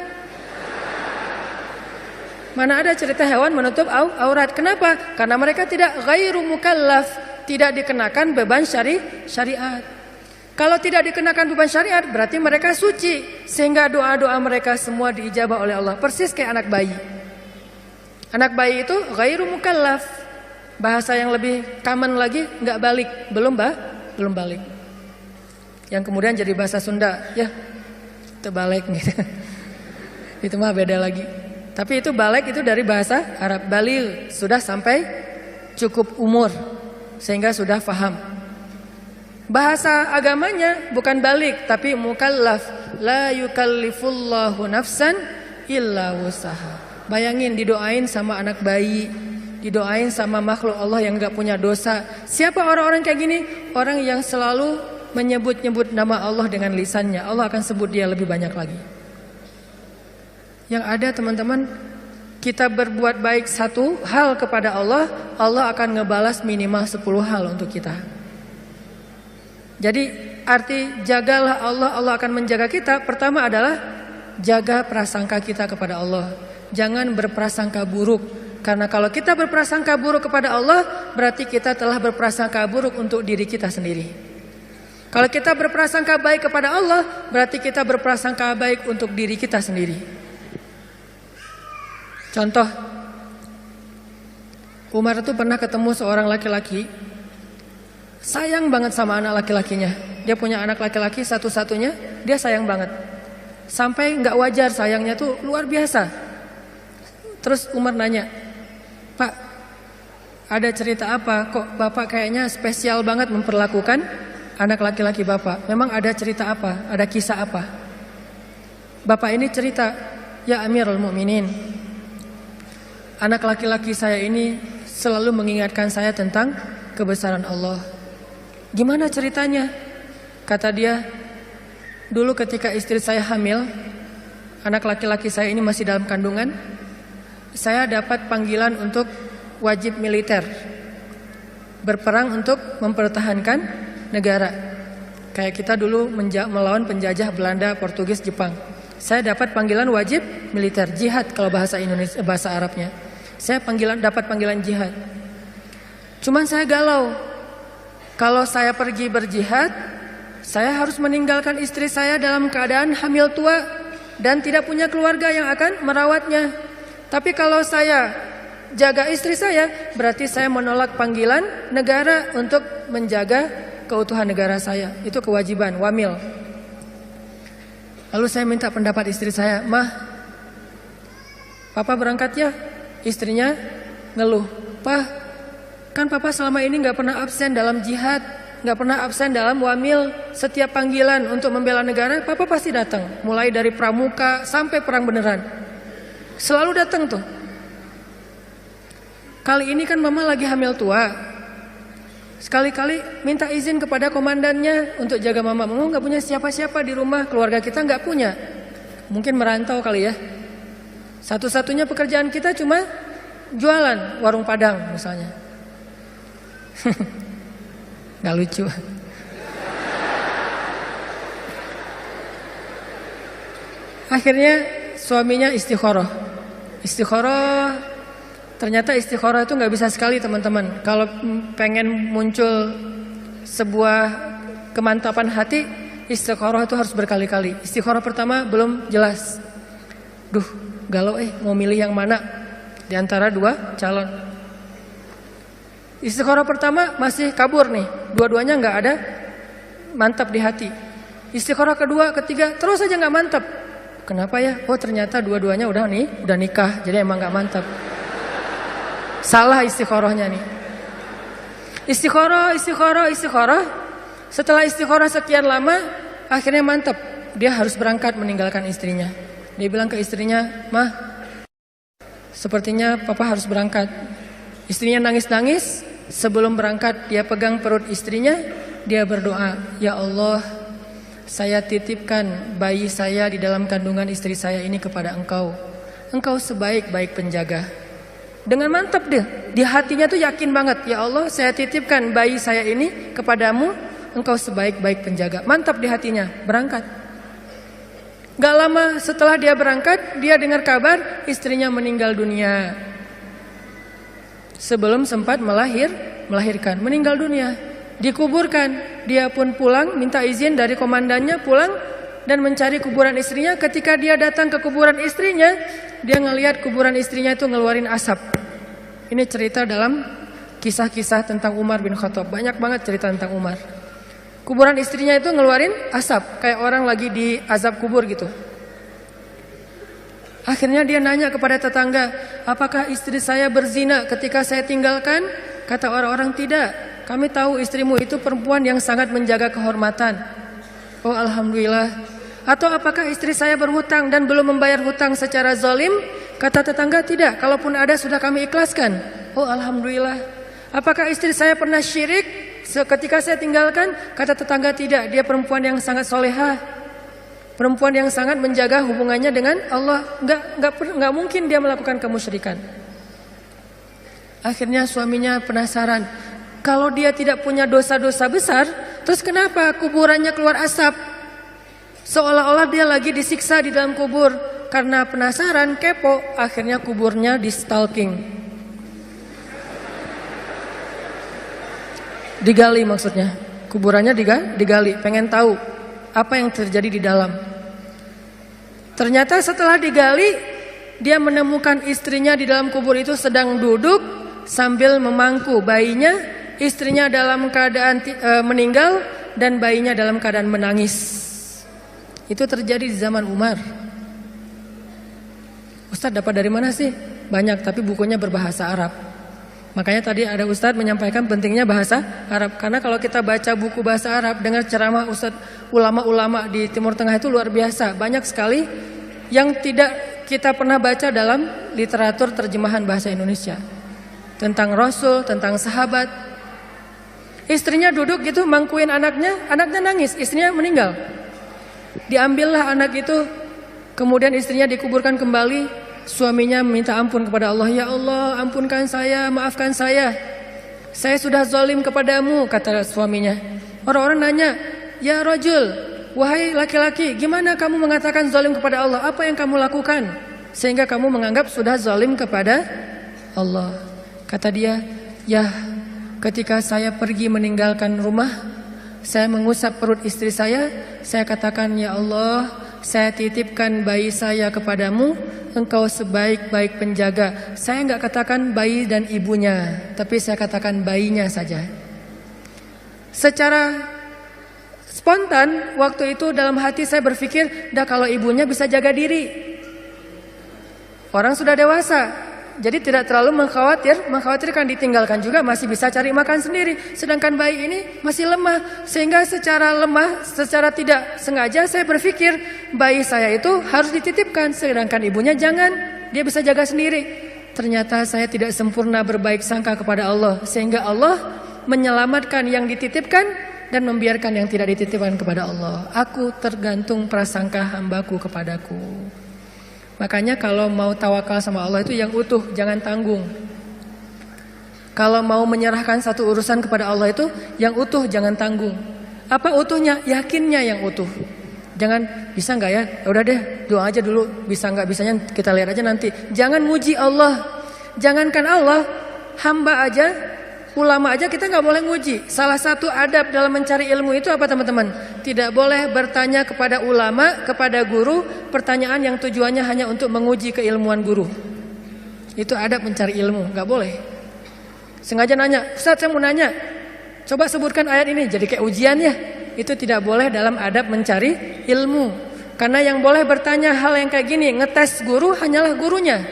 Mana ada cerita hewan menutup aurat? Kenapa? Karena mereka tidak ghairu mukallaf, tidak dikenakan beban syariat. Kalau tidak dikenakan beban syariat berarti mereka suci sehingga doa-doa mereka semua diijabah oleh Allah. Persis kayak anak bayi. Anak bayi itu ghairu mukallaf. Bahasa yang lebih common lagi nggak balik, belum balik. Yang kemudian jadi bahasa Sunda, ya terbalik gitu. Itu mah beda lagi. Tapi itu balik itu dari bahasa Arab. Balil sudah sampai cukup umur sehingga sudah faham. Bahasa agamanya bukan balik tapi mukallaf. La yukallifullahu nafsan illa wusaha. Bayangin didoain sama anak bayi. Didoain sama makhluk Allah yang gak punya dosa. Siapa orang-orang kayak gini? Orang yang selalu menyebut-nyebut nama Allah dengan lisannya. Allah akan sebut dia lebih banyak lagi. Yang ada teman-teman, kita berbuat baik satu hal kepada Allah, Allah akan ngebalas minimal 10 hal untuk kita. Jadi arti jagalah Allah, Allah akan menjaga kita. Pertama adalah jaga prasangka kita kepada Allah. Jangan berprasangka buruk. Karena kalau kita berprasangka buruk kepada Allah, berarti kita telah berprasangka buruk untuk diri kita sendiri. Kalau kita berprasangka baik kepada Allah, berarti kita berprasangka baik untuk diri kita sendiri. Contoh, Umar itu pernah ketemu seorang laki-laki, sayang banget sama anak laki-lakinya. Dia punya anak laki-laki satu-satunya, dia sayang banget. Sampai nggak wajar sayangnya tuh luar biasa. Terus Umar nanya, Pak, ada cerita apa? Kok Bapak kayaknya spesial banget memperlakukan anak laki-laki Bapak? Memang ada cerita apa? Ada kisah apa? Bapak ini cerita, ya Amirul Mukminin, anak laki-laki saya ini selalu mengingatkan saya tentang kebesaran Allah. Gimana ceritanya? Kata dia, dulu ketika istri saya hamil, anak laki-laki saya ini masih dalam kandungan, saya dapat panggilan untuk wajib militer, berperang untuk mempertahankan negara. Kayak kita dulu melawan penjajah Belanda, Portugis, Jepang. Saya dapat panggilan wajib militer, jihad kalau bahasa Indonesia, bahasa Arabnya. Saya dapat panggilan jihad. Cuman saya galau. Kalau saya pergi berjihad, saya harus meninggalkan istri saya dalam keadaan hamil tua dan tidak punya keluarga yang akan merawatnya. Tapi kalau saya jaga istri saya, berarti saya menolak panggilan negara untuk menjaga keutuhan negara saya. Itu kewajiban, wamil. Lalu saya minta pendapat istri saya, Mah, Papa berangkat ya? Istrinya ngeluh, "Pah, kan papa selama ini gak pernah absen dalam jihad, gak pernah absen dalam wamil. Setiap panggilan untuk membela negara, papa pasti datang. Mulai dari pramuka sampai perang beneran. Selalu datang tuh. Kali ini kan mama lagi hamil tua. Sekali-kali minta izin kepada komandannya untuk jaga mama. Mama gak punya siapa-siapa di rumah, keluarga kita gak punya. Mungkin merantau kali ya. Satu-satunya pekerjaan kita cuma jualan warung Padang misalnya." Gak lucu. Akhirnya suaminya istikharah. Ternyata istikharah itu gak bisa sekali teman-teman. Kalau pengen muncul sebuah kemantapan hati, istikharah itu harus berkali-kali. Istikharah pertama belum jelas. Duh, galau mau milih yang mana di antara dua calon. Istikharah pertama masih kabur nih, dua-duanya gak ada mantap di hati. Istikharah kedua, ketiga terus aja gak mantap. Kenapa ya? Oh ternyata dua-duanya udah nikah, jadi emang gak mantap. Salah istikharahnya nih. Istikharah. Setelah istikharah sekian lama, akhirnya mantap. Dia harus berangkat meninggalkan istrinya. Dia bilang ke istrinya, "Mah, sepertinya papa harus berangkat." Istrinya nangis-nangis. Sebelum berangkat dia pegang perut istrinya. Dia berdoa, "Ya Allah, saya titipkan bayi saya di dalam kandungan istri saya ini kepada Engkau. Engkau sebaik-baik penjaga." Dengan mantap dia, di hatinya tuh yakin banget, "Ya Allah, saya titipkan bayi saya ini kepadamu, Engkau sebaik-baik penjaga." Mantap di hatinya, berangkat. Gak lama setelah dia berangkat, dia dengar kabar istrinya meninggal dunia. Sebelum sempat melahirkan, meninggal dunia. Dikuburkan, dia pun pulang, minta izin dari komandannya pulang dan mencari kuburan istrinya. Ketika dia datang ke kuburan istrinya, dia ngelihat kuburan istrinya itu ngeluarin asap. Ini cerita dalam kisah-kisah tentang Umar bin Khattab. Banyak banget cerita tentang Umar. Kuburan istrinya itu ngeluarin asap, kayak orang lagi di azab kubur gitu. Akhirnya dia nanya kepada tetangga, "Apakah istri saya berzina ketika saya tinggalkan?" Kata orang-orang, "Tidak. Kami tahu istrimu itu perempuan yang sangat menjaga kehormatan." "Oh alhamdulillah." "Atau apakah istri saya berhutang dan belum membayar hutang secara zalim?" Kata tetangga, "Tidak, kalaupun ada sudah kami ikhlaskan." "Oh alhamdulillah." "Apakah istri saya pernah syirik ketika saya tinggalkan?" Kata tetangga, "Tidak, dia perempuan yang sangat solehah, perempuan yang sangat menjaga hubungannya dengan Allah. Enggak mungkin dia melakukan kemusyrikan." Akhirnya suaminya penasaran, kalau dia tidak punya dosa-dosa besar, terus kenapa kuburannya keluar asap? Seolah-olah dia lagi disiksa di dalam kubur. Karena penasaran, kepo, akhirnya kuburnya di stalking. Digali maksudnya. Kuburannya digali, pengen tahu apa yang terjadi di dalam. Ternyata setelah digali, dia menemukan istrinya di dalam kubur itu sedang duduk sambil memangku bayinya. Istrinya dalam keadaan meninggal dan bayinya dalam keadaan menangis. Itu terjadi di zaman Umar. Ustadz dapat dari mana sih? Banyak, tapi bukunya berbahasa Arab. Makanya tadi ada Ustadz menyampaikan pentingnya bahasa Arab. Karena kalau kita baca buku bahasa Arab, dengar ceramah Ustadz, ulama-ulama di Timur Tengah itu luar biasa. Banyak sekali yang tidak kita pernah baca dalam literatur terjemahan bahasa Indonesia. Tentang Rasul, tentang sahabat. Istrinya duduk gitu mangkuin anaknya nangis, istrinya meninggal. Diambillah anak itu, kemudian istrinya dikuburkan kembali. Suaminya minta ampun kepada Allah, "Ya Allah, ampunkan saya, maafkan saya. Saya sudah zalim kepadamu," kata suaminya. Orang-orang nanya, "Ya rajul, wahai laki-laki, gimana kamu mengatakan zalim kepada Allah? Apa yang kamu lakukan sehingga kamu menganggap sudah zalim kepada Allah?" Kata dia, "Ya, ketika saya pergi meninggalkan rumah, saya mengusap perut istri saya katakan, ya Allah, saya titipkan bayi saya kepadamu, Engkau sebaik-baik penjaga." Saya enggak katakan bayi dan ibunya, tapi saya katakan bayinya saja. Secara spontan waktu itu dalam hati saya berpikir, dah kalau ibunya bisa jaga diri. Orang sudah dewasa, Jadi tidak terlalu mengkhawatirkan ditinggalkan juga, masih bisa cari makan sendiri. Sedangkan bayi ini masih lemah, sehingga secara tidak sengaja saya berpikir bayi saya itu harus dititipkan, sedangkan ibunya jangan, dia bisa jaga sendiri. Ternyata saya tidak sempurna berbaik sangka kepada Allah, sehingga Allah menyelamatkan yang dititipkan dan membiarkan yang tidak dititipkan kepada Allah. Aku tergantung prasangka hambaku kepadaku. Makanya kalau mau tawakal sama Allah itu yang utuh, jangan tanggung. Kalau mau menyerahkan satu urusan kepada Allah itu yang utuh, jangan tanggung. Apa utuhnya? Yakinnya yang utuh. Jangan bisa nggak ya? Udah deh, doa aja dulu. Bisa nggak bisanya kita lihat aja nanti. Jangan muji Allah. Jangankan Allah, hamba aja, ulama aja kita nggak boleh nguji. Salah satu adab dalam mencari ilmu itu apa teman-teman? Tidak boleh bertanya kepada ulama, kepada guru, pertanyaan yang tujuannya hanya untuk menguji keilmuan guru. Itu adab mencari ilmu, nggak boleh. Sengaja nanya, Ustaz saya mau nanya, coba sebutkan ayat ini, jadi kayak ujian ya. Itu tidak boleh dalam adab mencari ilmu. Karena yang boleh bertanya hal yang kayak gini, ngetes guru hanyalah gurunya.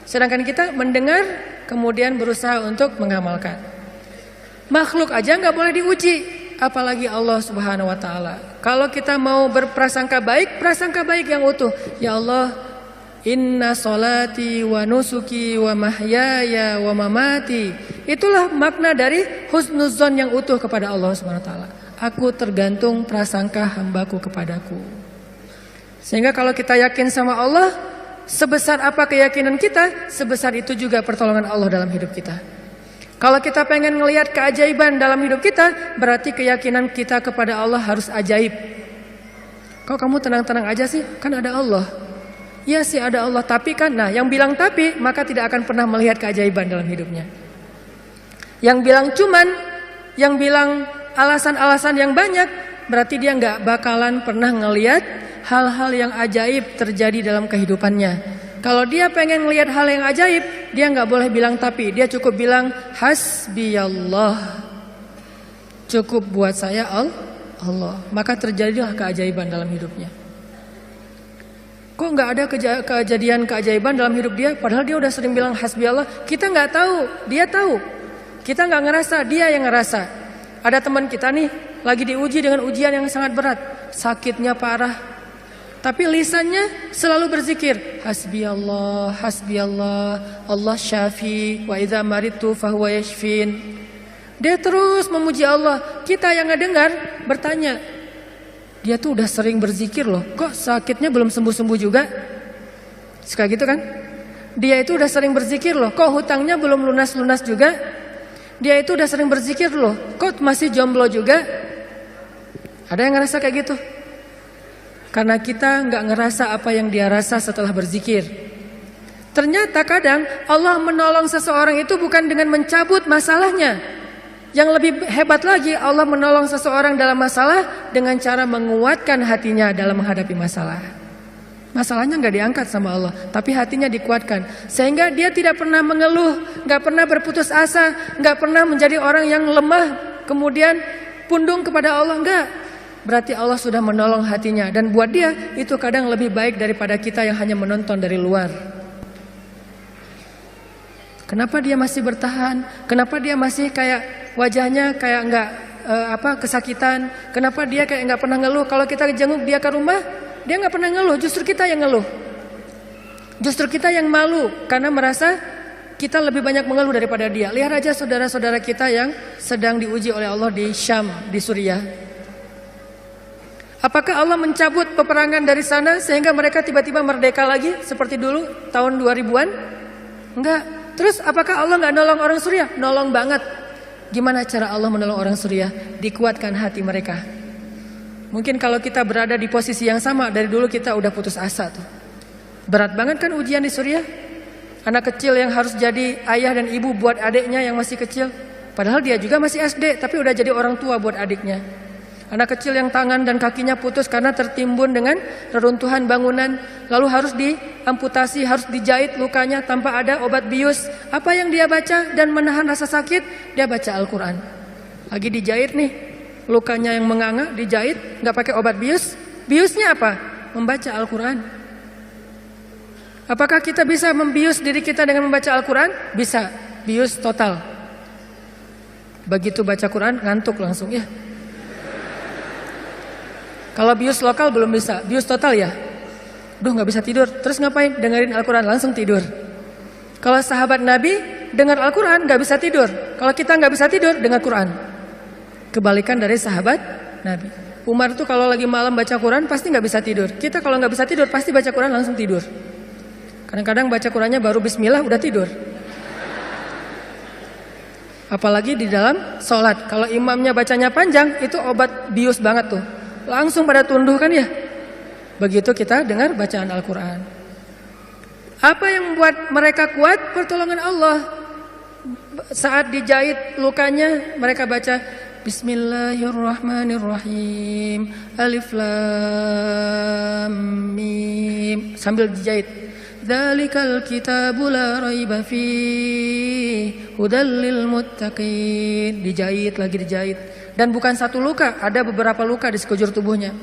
Sedangkan kita mendengar, kemudian berusaha untuk mengamalkan. Makhluk aja nggak boleh diuji, apalagi Allah Subhanahu Wa Taala. Kalau kita mau berprasangka baik, prasangka baik yang utuh. Ya Allah, inna solati wa nusuki wa mahyaya wa mamati. Itulah makna dari husnuzon yang utuh kepada Allah Subhanahu Wa Taala. Aku tergantung prasangka hambaku kepadaku. Sehingga kalau kita yakin sama Allah, sebesar apa keyakinan kita, sebesar itu juga pertolongan Allah dalam hidup kita. Kalau kita pengen ngelihat keajaiban dalam hidup kita, berarti keyakinan kita kepada Allah harus ajaib. Kok kamu tenang-tenang aja sih? Kan ada Allah. Iya sih ada Allah, tapi kan, nah yang bilang tapi, maka tidak akan pernah melihat keajaiban dalam hidupnya. Yang bilang cuman, yang bilang alasan-alasan yang banyak, berarti dia nggak bakalan pernah ngelihat hal-hal yang ajaib terjadi dalam kehidupannya. Kalau dia pengen melihat hal yang ajaib, dia nggak boleh bilang tapi, dia cukup bilang hasbiyallah. Cukup buat saya Allah. Maka terjadilah keajaiban dalam hidupnya. Kok nggak ada kejadian keajaiban dalam hidup dia? Padahal dia udah sering bilang hasbiyallah. Kita nggak tahu, dia tahu. Kita nggak ngerasa, dia yang ngerasa. Ada teman kita nih lagi diuji dengan ujian yang sangat berat, sakitnya parah, tapi lisannya selalu berzikir hasbiyallah, hasbiyallah, Allah syafi, wa idza maritu fahuwa yashfin. Dia terus memuji Allah. Kita yang ngedengar bertanya, dia tuh udah sering berzikir loh, kok sakitnya belum sembuh-sembuh juga? Suka gitu kan? Dia itu udah sering berzikir loh, kok hutangnya belum lunas-lunas juga? Dia itu udah sering berzikir loh, kok masih jomblo juga? Ada yang ngerasa kayak gitu? Karena kita nggak ngerasa apa yang dia rasa setelah berzikir. Ternyata kadang Allah menolong seseorang itu bukan dengan mencabut masalahnya. Yang lebih hebat lagi, Allah menolong seseorang dalam masalah dengan cara menguatkan hatinya dalam menghadapi masalah. Masalahnya nggak diangkat sama Allah, tapi hatinya dikuatkan. Sehingga dia tidak pernah mengeluh, nggak pernah berputus asa, nggak pernah menjadi orang yang lemah, kemudian pundung kepada Allah, enggak. Berarti Allah sudah menolong hatinya. Dan buat dia itu kadang lebih baik daripada kita yang hanya menonton dari luar. Kenapa dia masih bertahan? Kenapa dia masih kayak wajahnya kayak enggak kesakitan? Kenapa dia kayak enggak pernah ngeluh? Kalau kita jenguk dia ke rumah, dia enggak pernah ngeluh. Justru kita yang ngeluh. Justru kita yang malu karena merasa kita lebih banyak mengeluh daripada dia. Lihat aja saudara-saudara kita yang sedang diuji oleh Allah di Syam, di Suriah. Apakah Allah mencabut peperangan dari sana sehingga mereka tiba-tiba merdeka lagi seperti dulu tahun 2000-an? Enggak. Terus apakah Allah enggak nolong orang Suriah? Nolong banget. Gimana cara Allah menolong orang Suriah? Dikuatkan hati mereka. Mungkin kalau kita berada di posisi yang sama, dari dulu kita udah putus asa tuh. Berat banget kan ujian di Suriah? Anak kecil yang harus jadi ayah dan ibu buat adiknya yang masih kecil. Padahal dia juga masih SD, tapi udah jadi orang tua buat adiknya. Anak kecil yang tangan dan kakinya putus karena tertimbun dengan reruntuhan bangunan, lalu harus diamputasi, harus dijahit lukanya tanpa ada obat bius. Apa yang dia baca dan menahan rasa sakit? Dia baca Al-Quran. Lagi dijahit nih, lukanya yang menganga, dijahit, nggak pakai obat bius. Biusnya apa? Membaca Al-Quran. Apakah kita bisa membius diri kita dengan membaca Al-Quran? Bisa, bius total. Begitu baca Quran ngantuk langsung ya. Kalau bius lokal belum bisa, bius total ya. Duh nggak bisa tidur, terus ngapain? Dengerin Al-Quran langsung tidur. Kalau sahabat Nabi dengar Al-Quran nggak bisa tidur. Kalau kita nggak bisa tidur dengar Quran. Kebalikan dari sahabat Nabi. Umar tuh kalau lagi malam baca Quran pasti nggak bisa tidur. Kita kalau nggak bisa tidur pasti baca Quran langsung tidur. Kadang-kadang baca Qurannya baru bismillah udah tidur. Apalagi di dalam sholat. Kalau imamnya bacanya panjang itu obat bius banget tuh. Langsung pada tunduh kan ya. Begitu kita dengar bacaan Al-Quran. Apa yang membuat mereka kuat? Pertolongan Allah. Saat dijahit lukanya mereka baca Bismillahirrahmanirrahim. Alif Lam Mim. Sambil dijahit. Dzalikal kitabu la raiba fihi hudal lil muttaqin. Dijahit lagi dijahit. Dan bukan satu luka, ada beberapa luka di sekujur tubuhnya.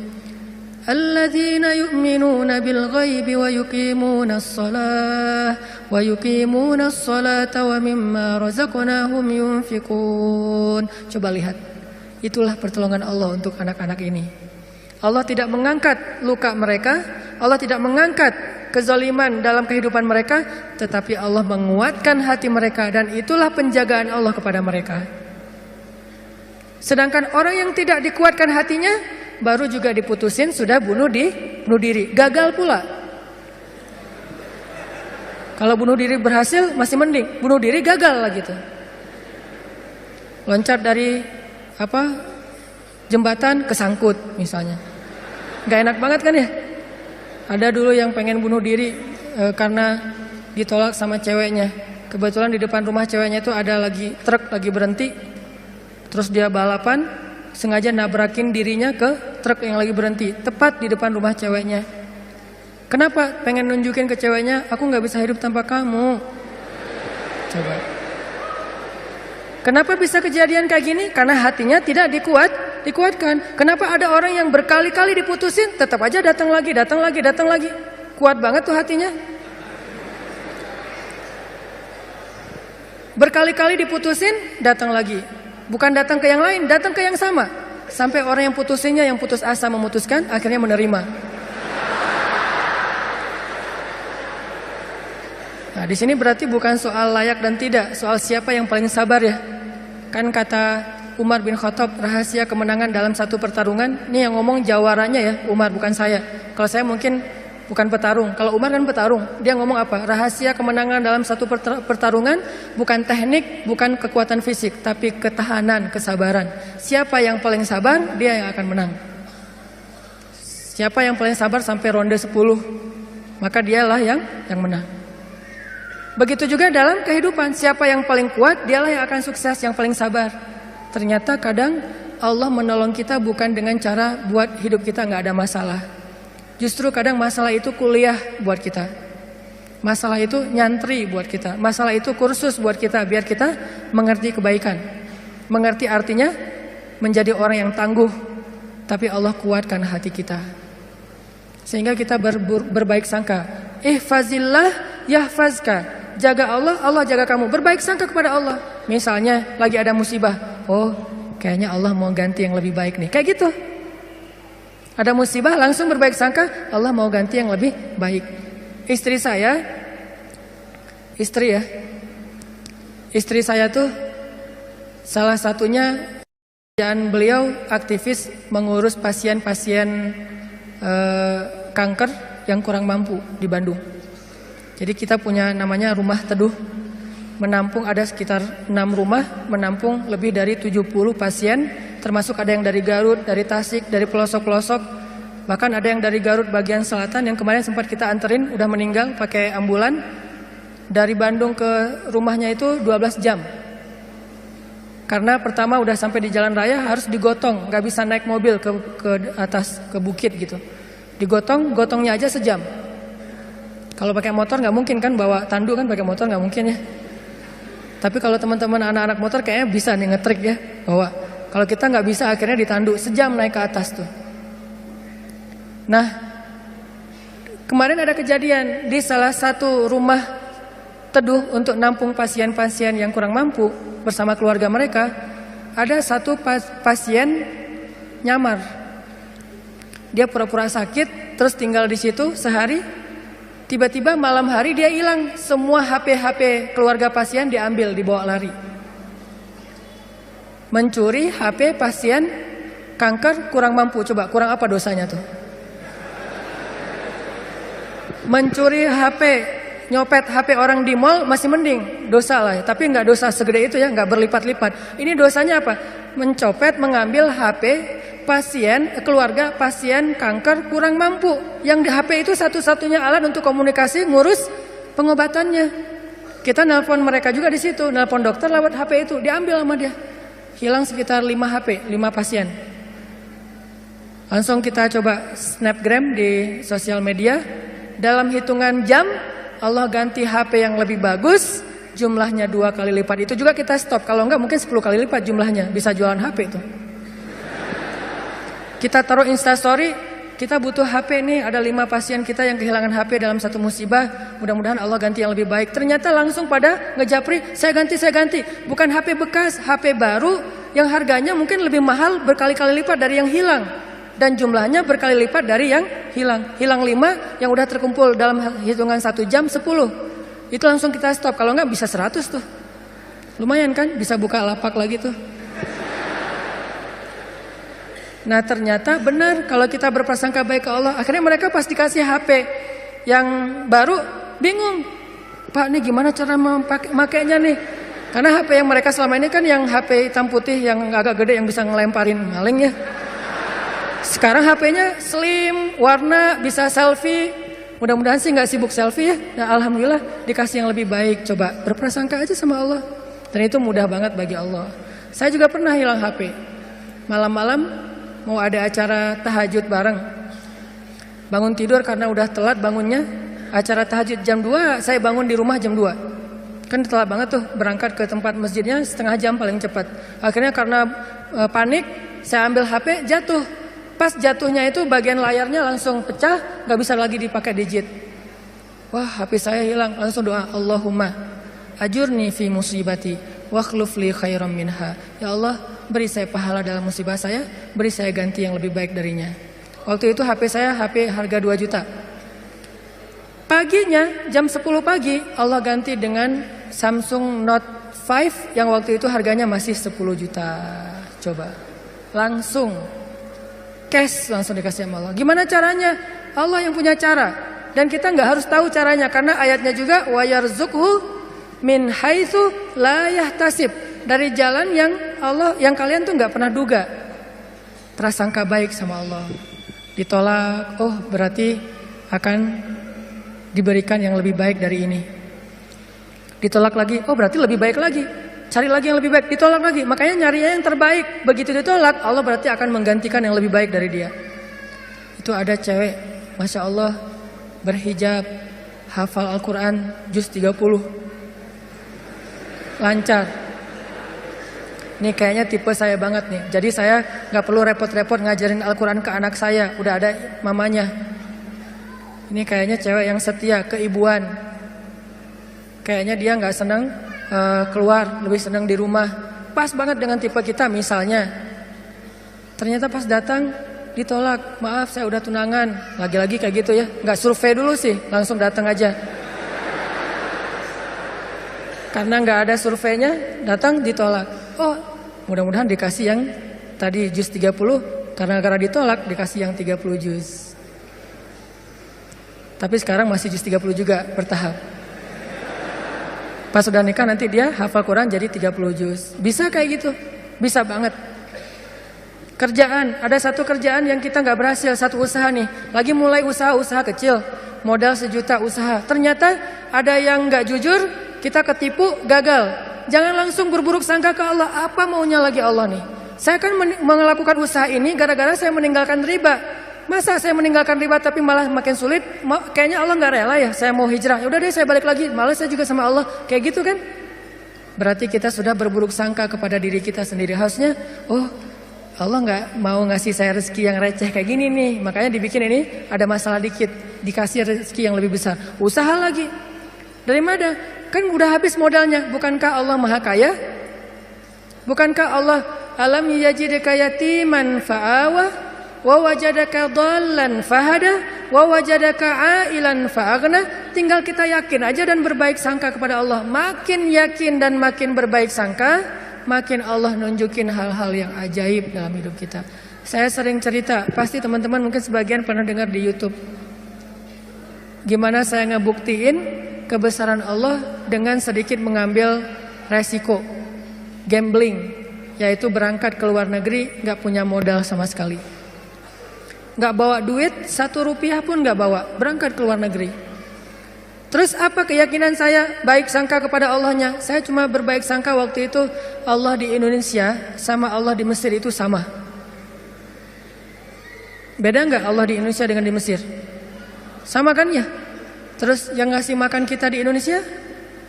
Alladzina yu'minuna bil ghaibi wa yuqimunas salata wa mimma razaqnahum yunfiqun. Coba lihat. Itulah pertolongan Allah untuk anak-anak ini. Allah tidak mengangkat luka mereka, Allah tidak mengangkat kezaliman dalam kehidupan mereka, tetapi Allah menguatkan hati mereka dan itulah penjagaan Allah kepada mereka. Sedangkan orang yang tidak dikuatkan hatinya baru juga diputusin sudah bunuh diri, gagal pula. Kalau bunuh diri berhasil masih mending, bunuh diri gagal lah gitu. Loncat dari jembatan kesangkut misalnya. Gak enak banget kan ya? Ada dulu yang pengen bunuh diri karena ditolak sama ceweknya. Kebetulan di depan rumah ceweknya itu ada lagi truk lagi berhenti. Terus dia balapan, sengaja nabrakin dirinya ke truk yang lagi berhenti, tepat di depan rumah ceweknya. Kenapa? Pengen nunjukin ke ceweknya, aku gak bisa hidup tanpa kamu. Coba. Kenapa bisa kejadian kayak gini? Karena hatinya tidak dikuatkan. Kenapa ada orang yang berkali-kali diputusin, tetap aja datang lagi. Kuat banget tuh hatinya. Berkali-kali diputusin, datang lagi. Bukan datang ke yang lain, datang ke yang sama. Sampai orang yang putusinnya, yang putus asa memutuskan, akhirnya menerima. Nah, di sini berarti bukan soal layak dan tidak, soal siapa yang paling sabar ya. Kan kata Umar bin Khattab, rahasia kemenangan dalam satu pertarungan, ini yang ngomong jawaranya ya, Umar bukan saya. Kalau saya mungkin bukan petarung, kalau Umar kan petarung. Dia ngomong apa? Rahasia kemenangan dalam satu pertarungan bukan teknik, bukan kekuatan fisik, tapi ketahanan, kesabaran. Siapa yang paling sabar, dia yang akan menang. Siapa yang paling sabar sampai ronde 10, maka dialah yang menang. Begitu juga dalam kehidupan, siapa yang paling kuat, dialah yang akan sukses, yang paling sabar. Ternyata kadang Allah menolong kita bukan dengan cara buat hidup kita gak ada masalah. Justru kadang masalah itu kuliah buat kita. Masalah itu nyantri buat kita. Masalah itu kursus buat kita, biar kita mengerti kebaikan. Mengerti artinya menjadi orang yang tangguh. Tapi Allah kuatkan hati kita, sehingga kita berbaik sangka. Ihfazillah yahfazka. Jaga Allah, Allah jaga kamu. Berbaik sangka kepada Allah. Misalnya lagi ada musibah, oh kayaknya Allah mau ganti yang lebih baik nih. Kayak gitu. Ada musibah langsung berbaik sangka, Allah mau ganti yang lebih baik. Istri saya tuh salah satunya, dan beliau aktivis mengurus pasien-pasien kanker yang kurang mampu di Bandung. Jadi kita punya namanya Rumah Teduh, menampung ada sekitar 6 rumah, menampung lebih dari 70 pasien, termasuk ada yang dari Garut, dari Tasik, dari pelosok-pelosok. Bahkan ada yang dari Garut bagian selatan yang kemarin sempat kita anterin, udah meninggal pakai ambulan. Dari Bandung ke rumahnya itu 12 jam. Karena pertama udah sampai di jalan raya harus digotong, gak bisa naik mobil ke atas, ke bukit gitu. Gotongnya aja sejam. Kalau pakai motor nggak mungkin kan, bawa tandu kan, pakai motor nggak mungkin ya. Tapi kalau teman-teman anak-anak motor kayaknya bisa nih ngetrik ya, bahwa kalau kita nggak bisa akhirnya ditandu sejam naik ke atas tuh. Nah, Kemarin ada kejadian di salah satu rumah teduh untuk nampung pasien-pasien yang kurang mampu bersama keluarga mereka. Ada satu pasien nyamar. Dia pura-pura sakit, terus tinggal di situ sehari. Tiba-tiba malam hari dia hilang. Semua HP keluarga pasien diambil, dibawa lari. Mencuri HP pasien kanker kurang mampu. Coba kurang apa dosanya tuh? Mencuri HP, nyopet HP orang di mall masih mending, dosa lah. Tapi nggak dosa segede itu ya, nggak berlipat-lipat. Ini dosanya apa? Mencopet, mengambil HP pasien, keluarga pasien kanker kurang mampu. Yang di HP itu satu-satunya alat untuk komunikasi, ngurus pengobatannya. Kita nelpon mereka juga di situ, nelpon dokter lewat HP itu, diambil sama dia. Hilang sekitar 5 HP, 5 pasien. Langsung kita coba snapgram di sosial media. Dalam hitungan jam Allah ganti HP yang lebih bagus, jumlahnya 2 kali lipat. Itu juga kita stop. Kalau enggak mungkin 10 kali lipat jumlahnya. Bisa jualan HP itu. Kita taruh Instastory, kita butuh HP nih. Ada 5 pasien kita yang kehilangan HP dalam satu musibah. Mudah-mudahan Allah ganti yang lebih baik. Ternyata langsung pada ngejapri, saya ganti. Bukan HP bekas, HP baru yang harganya mungkin lebih mahal berkali-kali lipat dari yang hilang. Dan jumlahnya berkali lipat dari yang hilang. Hilang 5, yang udah terkumpul dalam hitungan 1 jam 10. Itu langsung kita stop. Kalau enggak bisa 100 tuh. Lumayan kan, bisa buka lapak lagi tuh. Nah ternyata benar kalau kita berprasangka baik ke Allah. Akhirnya mereka pas dikasih HP yang baru bingung. Pak nih gimana cara memakainya nih. Karena HP yang mereka selama ini kan yang HP hitam putih yang agak gede yang bisa ngelemparin maling ya. Sekarang HP-nya slim, warna, bisa selfie. Mudah-mudahan sih nggak sibuk selfie ya. Nah alhamdulillah dikasih yang lebih baik. Coba berprasangka aja sama Allah. Dan itu mudah banget bagi Allah. Saya juga pernah hilang HP. Malam-malam mau ada acara tahajud bareng. Bangun tidur karena udah telat bangunnya. Acara tahajud jam 2, saya bangun di rumah jam 2. Kan telat banget tuh, berangkat ke tempat masjidnya setengah jam paling cepat. Akhirnya karena panik, saya ambil HP, jatuh. Pas jatuhnya itu bagian layarnya langsung pecah, gak bisa lagi dipakai digit. Wah HP saya hilang, langsung doa, Allahumma ajurni fi musibati wa akhluf li khairam minha. Ya Allah, beri saya pahala dalam musibah saya, beri saya ganti yang lebih baik darinya. Waktu itu HP saya HP harga 2 juta. Paginya jam 10 pagi Allah ganti dengan Samsung Note 5 yang waktu itu harganya masih 10 juta. Coba langsung cash langsung dikasih sama Allah. Gimana caranya? Allah yang punya cara. Dan kita nggak harus tahu caranya karena ayatnya juga wa yarzuqhu min haitsu la yahtasib. Dari jalan yang Allah yang kalian tuh nggak pernah duga. Prasangka baik sama Allah. Ditolak, oh berarti akan diberikan yang lebih baik dari ini. Ditolak lagi, oh berarti lebih baik lagi. Cari lagi yang lebih baik, ditolak lagi. Makanya nyarinya yang terbaik. Begitu ditolak, Allah berarti akan menggantikan yang lebih baik dari dia. Itu ada cewek, Masya Allah, berhijab, hafal Al-Quran, juz 30. Lancar. Ini kayaknya tipe saya banget nih. Jadi saya gak perlu repot-repot ngajarin Al-Quran ke anak saya. Udah ada mamanya. Ini kayaknya cewek yang setia, keibuan. Kayaknya dia gak senang keluar, lebih senang di rumah. Pas banget dengan tipe kita misalnya. Ternyata pas datang ditolak, maaf saya udah tunangan. Lagi-lagi kayak gitu ya, gak survei dulu sih, langsung datang aja. Karena gak ada surveinya, datang ditolak. Oh mudah-mudahan dikasih yang tadi juz 30. Karena gara ditolak dikasih yang 30 juz. Tapi sekarang masih juz 30 juga bertahap. Pas sudah nikah nanti dia hafal Quran jadi 30 juz. Bisa kayak gitu, bisa banget. Kerjaan, ada satu kerjaan yang kita gak berhasil, satu usaha nih. Lagi mulai usaha kecil, modal 1 juta usaha. Ternyata ada yang gak jujur, kita ketipu, gagal. Jangan langsung berburuk sangka ke Allah. Apa maunya lagi Allah nih? Saya kan melakukan usaha ini gara-gara saya meninggalkan riba. Masa saya meninggalkan riba tapi malah makin sulit? Kayaknya Allah gak rela ya, saya mau hijrah. Ya udah deh saya balik lagi, malas saya juga sama Allah. Kayak gitu kan? Berarti kita sudah berburuk sangka kepada diri kita sendiri. Harusnya, oh Allah nggak mau ngasih saya rezeki yang receh kayak gini nih, makanya dibikin ini ada masalah dikit, dikasih rezeki yang lebih besar. Usaha lagi. Dari mana? Kan udah habis modalnya. Bukankah Allah Maha Kaya? Bukankah Allah alam yajidka yatiman fa'awa wa wajadaka dhallan fahada wa wajadaka ailan fa'aghna? Tinggal kita yakin aja dan berbaik sangka kepada Allah. Makin yakin dan makin berbaik sangka, makin Allah nunjukin hal-hal yang ajaib dalam hidup kita. Saya sering cerita, pasti teman-teman mungkin sebagian pernah dengar di YouTube. Gimana saya ngebuktiin kebesaran Allah dengan sedikit mengambil resiko gambling, yaitu berangkat ke luar negeri gak punya modal sama sekali, gak bawa duit 1 rupiah pun gak bawa, berangkat ke luar negeri. Terus apa keyakinan saya? Baik sangka kepada Allahnya. Saya cuma berbaik sangka waktu itu Allah di Indonesia sama Allah di Mesir itu sama. Beda nggak Allah di Indonesia dengan di Mesir? Sama kan ya? Terus yang ngasih makan kita di Indonesia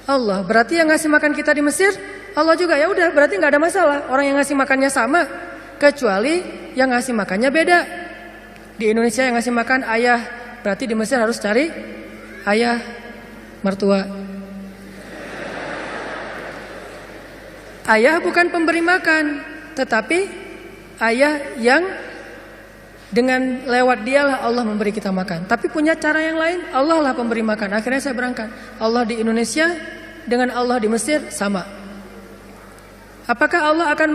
Allah. Berarti yang ngasih makan kita di Mesir Allah juga. Ya udah, berarti nggak ada masalah. Orang yang ngasih makannya sama, kecuali yang ngasih makannya beda. Di Indonesia yang ngasih makan ayah, berarti di Mesir harus cari ayah mertua. Ayah bukan pemberi makan, tetapi ayah yang dengan lewat dialah Allah memberi kita makan. Tapi punya cara yang lain, Allah lah pemberi makan. Akhirnya saya berangkat. Allah di Indonesia dengan Allah di Mesir sama. Apakah Allah akan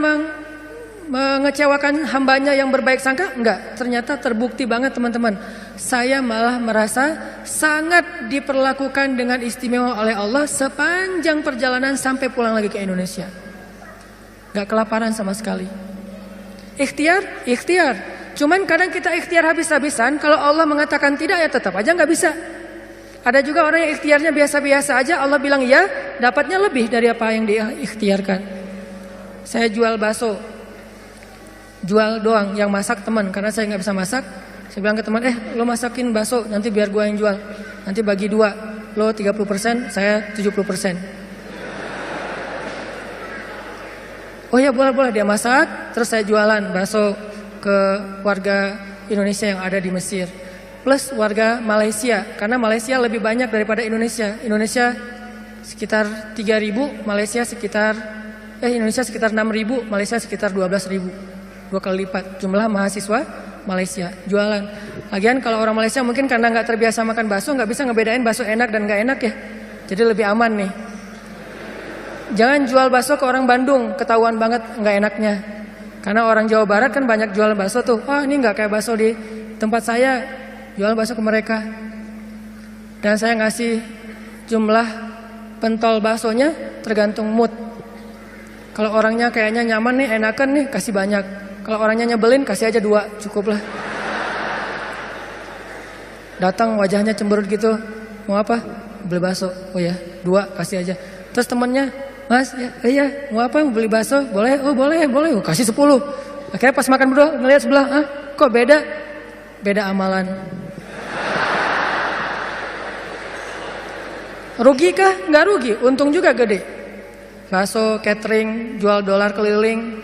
mengecewakan hambanya yang berbaik sangka? Enggak. Ternyata terbukti banget teman-teman. Saya malah merasa sangat diperlakukan dengan istimewa oleh Allah sepanjang perjalanan sampai pulang lagi ke Indonesia. Gak kelaparan sama sekali. Ikhtiar. Cuman kadang kita ikhtiar habis-habisan. Kalau Allah mengatakan tidak, ya tetap aja gak bisa. Ada juga orang yang ikhtiarnya biasa-biasa aja, Allah bilang ya, dapatnya lebih dari apa yang dia ikhtiarkan. Saya jual bakso, jual doang, yang masak teman, karena saya gak bisa masak. Saya bilang ke teman, lo masakin bakso, nanti biar gua yang jual. Nanti bagi 2, lo 30%, saya 70%. Oh ya boleh, dia masak, terus saya jualan bakso ke warga Indonesia yang ada di Mesir. Plus warga Malaysia, karena Malaysia lebih banyak daripada Indonesia. Indonesia sekitar 3.000, Indonesia sekitar 6.000, Malaysia sekitar 12.000. 2 kali lipat jumlah mahasiswa Malaysia. Jualan. Lagian kalau orang Malaysia mungkin karena nggak terbiasa makan bakso, nggak bisa ngebedain bakso enak dan nggak enak ya. Jadi lebih aman nih. Jangan jual bakso ke orang Bandung, ketahuan banget nggak enaknya. Karena orang Jawa Barat kan banyak jual bakso tuh. Oh ini nggak kayak bakso di tempat saya, jual bakso ke mereka. Dan saya ngasih jumlah pentol baksonya tergantung mood. Kalau orangnya kayaknya nyaman nih, enakan nih, kasih banyak. Kalau orangnya nyebelin, kasih aja 2, cukup lah. Datang wajahnya cemberut gitu, mau apa? Beli bakso. Oh ya, 2 kasih aja. Terus temennya, Mas, iya, mau apa? Mau beli bakso? Boleh? Oh boleh. Kasih 10. Akhirnya pas makan berdua, ngelihat sebelah, kok beda? Beda amalan. Rugi kah? Nggak rugi, untung juga gede. Bakso, catering, jual dolar keliling.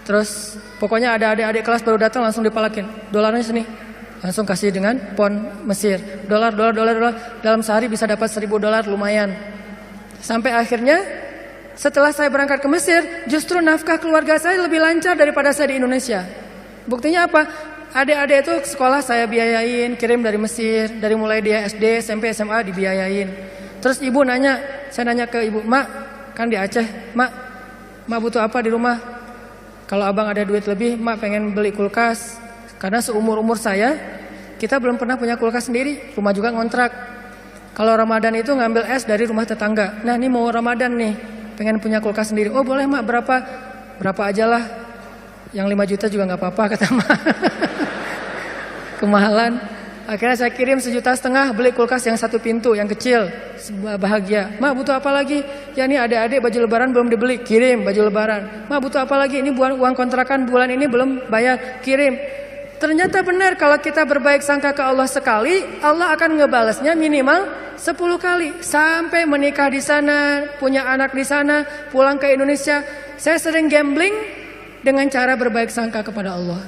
Terus pokoknya ada adik-adik kelas baru datang langsung dipalakin. Dolarnya sini. Langsung kasih dengan pon Mesir. Dolar. Dalam sehari bisa dapat 1.000 dolar, lumayan. Sampai akhirnya setelah saya berangkat ke Mesir, justru nafkah keluarga saya lebih lancar daripada saya di Indonesia. Buktinya apa? Adik-adik itu sekolah saya biayain, kirim dari Mesir. Dari mulai dia SD, SMP, SMA dibiayain. Terus ibu nanya, saya nanya ke ibu, Mak, kan di Aceh, Mak butuh apa di rumah? Kalau abang ada duit lebih, Mak pengen beli kulkas. Karena seumur-umur saya, kita belum pernah punya kulkas sendiri. Rumah juga ngontrak. Kalau Ramadan itu ngambil es dari rumah tetangga. Nah ini mau Ramadan nih, pengen punya kulkas sendiri. Oh boleh Mak, berapa aja lah. Yang 5 juta juga gak apa-apa kata Mak. Kemahalan. Akhirnya saya kirim 1,5 juta beli kulkas yang 1 pintu, yang kecil. Bahagia. Mak butuh apa lagi? Ya ini adik-adik baju lebaran belum dibeli, kirim baju lebaran. Mak butuh apa lagi? Ini uang kontrakan bulan ini belum bayar, kirim. Ternyata benar kalau kita berbaik sangka ke Allah sekali, Allah akan ngebalasnya minimal 10 kali. Sampai menikah di sana, punya anak di sana, pulang ke Indonesia. Saya sering gambling dengan cara berbaik sangka kepada Allah.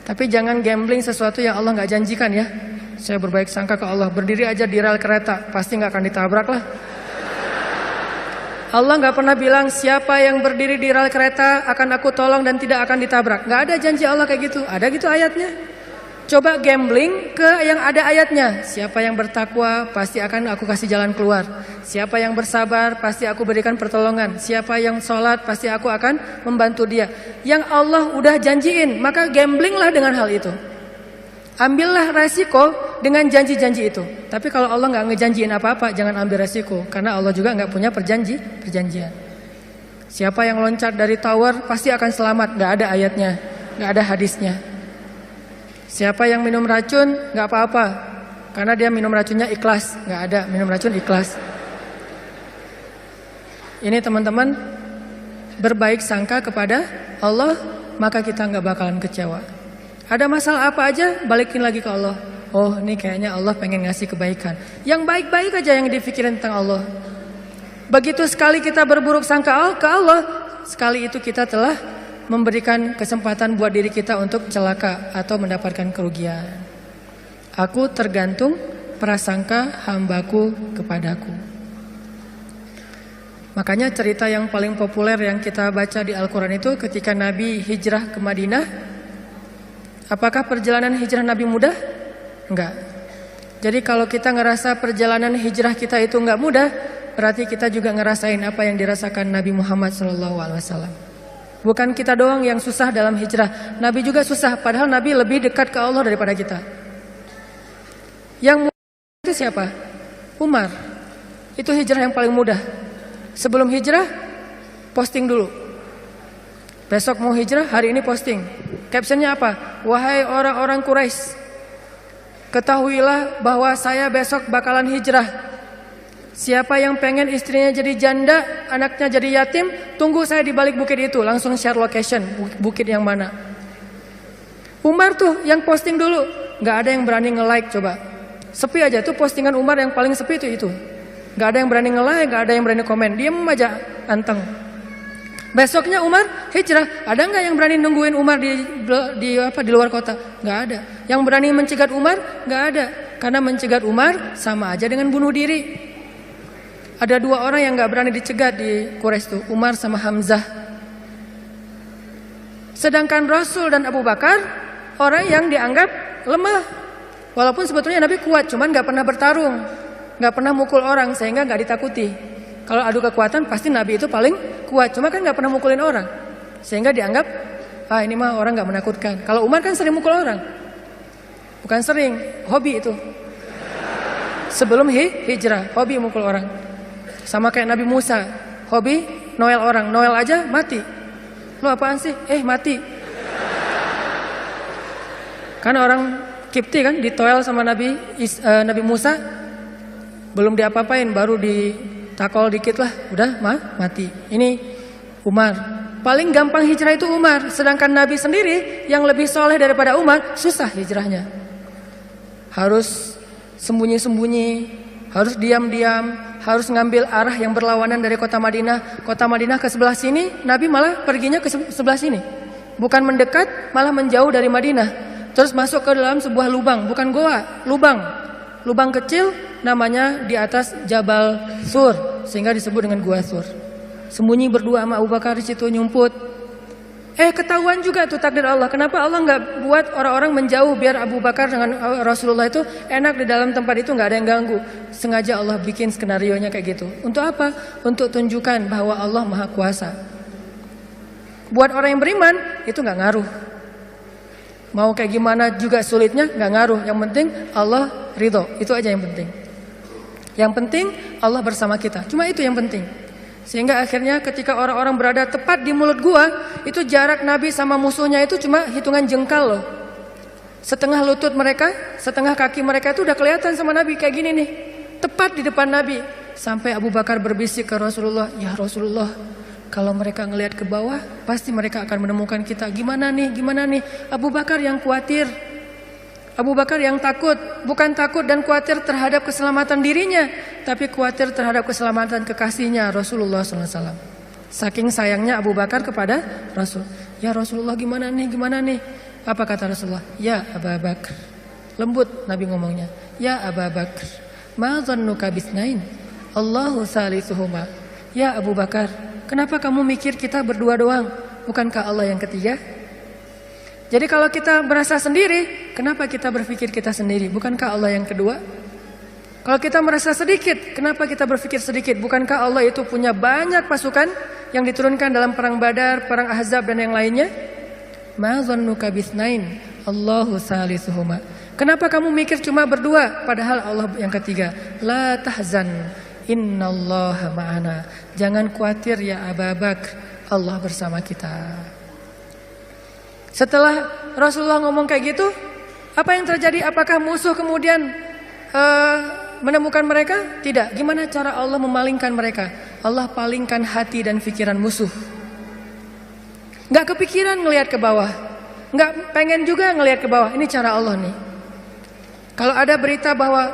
Tapi jangan gambling sesuatu yang Allah nggak janjikan ya. Saya berbaik sangka ke Allah, berdiri aja di rel kereta, pasti nggak akan ditabrak lah. Allah nggak pernah bilang siapa yang berdiri di rel kereta akan aku tolong dan tidak akan ditabrak. Nggak ada janji Allah kayak gitu. Ada gitu ayatnya? Coba gambling ke yang ada ayatnya. Siapa yang bertakwa pasti akan aku kasih jalan keluar. Siapa yang bersabar pasti aku berikan pertolongan. Siapa yang sholat pasti aku akan membantu dia. Yang Allah udah janjiin, maka gamblinglah dengan hal itu. Ambillah resiko dengan janji-janji itu. Tapi kalau Allah nggak ngejanjiin apa-apa, jangan ambil resiko. Karena Allah juga nggak punya perjanjian. Siapa yang loncat dari tower pasti akan selamat. Nggak ada ayatnya, nggak ada hadisnya. Siapa yang minum racun nggak apa-apa, karena dia minum racunnya ikhlas. Nggak ada minum racun ikhlas. Ini teman-teman, berbaik sangka kepada Allah, maka kita nggak bakalan kecewa. Ada masalah apa aja, balikin lagi ke Allah. Oh, ini kayaknya Allah pengen ngasih kebaikan. Yang baik-baik aja yang dipikirin tentang Allah. Begitu sekali kita berburuk sangka ke Allah, sekali itu kita telah memberikan kesempatan buat diri kita untuk celaka atau mendapatkan kerugian. Aku tergantung prasangka hambaku kepadaku. Makanya cerita yang paling populer yang kita baca di Al-Quran itu ketika Nabi hijrah ke Madinah. Apakah perjalanan hijrah Nabi mudah? Enggak. Jadi kalau kita ngerasa perjalanan hijrah kita itu enggak mudah, berarti kita juga ngerasain apa yang dirasakan Nabi Muhammad SAW. Bukan kita doang yang susah dalam hijrah, Nabi juga susah, padahal Nabi lebih dekat ke Allah daripada kita. Yang mudah itu siapa? Umar. Itu hijrah yang paling mudah. Sebelum hijrah, posting dulu. Besok mau hijrah, hari ini posting. Captionnya apa? Wahai orang-orang Quraisy, ketahuilah bahwa saya besok bakalan hijrah. Siapa yang pengen istrinya jadi janda, anaknya jadi yatim, tunggu saya di balik bukit itu. Langsung share location, bukit yang mana. Umar tuh yang posting dulu. Gak ada yang berani nge-like coba. Sepi aja tuh postingan Umar yang paling sepi itu. Gak ada yang berani nge-like, gak ada yang berani komen. Diem aja, anteng. Besoknya Umar hijrah. Ada gak yang berani nungguin Umar di luar kota? Gak ada. Yang berani mencegat Umar? Gak ada. Karena mencegat Umar sama aja dengan bunuh diri. Ada dua orang yang gak berani dicegat di Quraisy tuh, Umar sama Hamzah. Sedangkan Rasul dan Abu Bakar orang yang dianggap lemah. Walaupun sebetulnya Nabi kuat, cuman gak pernah bertarung, gak pernah mukul orang sehingga gak ditakuti. Kalau adu kekuatan pasti Nabi itu paling kuat, cuma kan gak pernah mukulin orang, sehingga dianggap ini mah orang gak menakutkan. Kalau Umar kan sering mukul orang. Bukan sering, hobi itu. Sebelum hijrah, hobi mukul orang. Sama kayak Nabi Musa, hobi noel orang, noel aja mati. Lo apaan sih? Mati. Kan orang Kipti kan ditoel sama Nabi Musa, belum diapa-apain, baru ditakol dikit lah, udah mati. Ini Umar. Paling gampang hijrah itu Umar, sedangkan Nabi sendiri yang lebih soleh daripada Umar, susah hijrahnya. Harus sembunyi-sembunyi, harus diam-diam, harus ngambil arah yang berlawanan dari kota Madinah. Kota Madinah ke sebelah sini, Nabi malah perginya ke sebelah sini. Bukan mendekat, malah menjauh dari Madinah. Terus masuk ke dalam sebuah lubang, bukan goa, lubang. Lubang kecil namanya di atas Jabal Sur, sehingga disebut dengan Gua Sur. Sembunyi berdua sama Abu Bakar di situ nyumput. Ketahuan juga tuh takdir Allah. Kenapa Allah nggak buat orang-orang menjauh biar Abu Bakar dengan Rasulullah itu enak di dalam tempat itu, nggak ada yang ganggu. Sengaja Allah bikin skenarionya kayak gitu. Untuk apa? Untuk tunjukkan bahwa Allah Maha Kuasa. Buat orang yang beriman itu nggak ngaruh. Mau kayak gimana juga sulitnya nggak ngaruh. Yang penting Allah ridho. Itu aja yang penting. Yang penting Allah bersama kita. Cuma itu yang penting. Sehingga akhirnya ketika orang-orang berada tepat di mulut gua, itu jarak Nabi sama musuhnya itu cuma hitungan jengkal loh. Setengah lutut mereka, setengah kaki mereka itu udah kelihatan sama Nabi kayak gini nih. Tepat di depan Nabi. Sampai Abu Bakar berbisik ke Rasulullah, "Ya Rasulullah, kalau mereka ngelihat ke bawah, pasti mereka akan menemukan kita. Gimana nih? Gimana nih?" Abu Bakar yang khawatir. Abu Bakar yang takut, bukan takut dan khawatir terhadap keselamatan dirinya, tapi khawatir terhadap keselamatan kekasihnya Rasulullah SAW. Saking sayangnya Abu Bakar kepada Rasul. Ya Rasulullah gimana nih? Apa kata Rasulullah? Ya Abu Bakar. Lembut Nabi ngomongnya. Ya Abu Bakar, ma dhannuka bisnain? Allahu salisuhuma. Ya Abu Bakar, kenapa kamu mikir kita berdua doang? Bukankah Allah yang ketiga? Jadi kalau kita merasa sendiri, kenapa kita berpikir kita sendiri? Bukankah Allah yang kedua? Kalau kita merasa sedikit, kenapa kita berpikir sedikit? Bukankah Allah itu punya banyak pasukan yang diturunkan dalam perang Badar, perang Ahzab dan yang lainnya? Ma dhannuka bisnain? Allahu salisuhuma. Kenapa kamu mikir cuma berdua padahal Allah yang ketiga? La tahzan, innallaha ma'ana. Jangan khawatir ya Abu Bakar, Allah bersama kita. Setelah Rasulullah ngomong kayak gitu, apa yang terjadi? Apakah musuh kemudian menemukan mereka? Tidak. Gimana cara Allah memalingkan mereka? Allah palingkan hati dan pikiran musuh. Gak kepikiran ngelihat ke bawah, gak pengen juga ngelihat ke bawah. Ini cara Allah nih. Kalau ada berita bahwa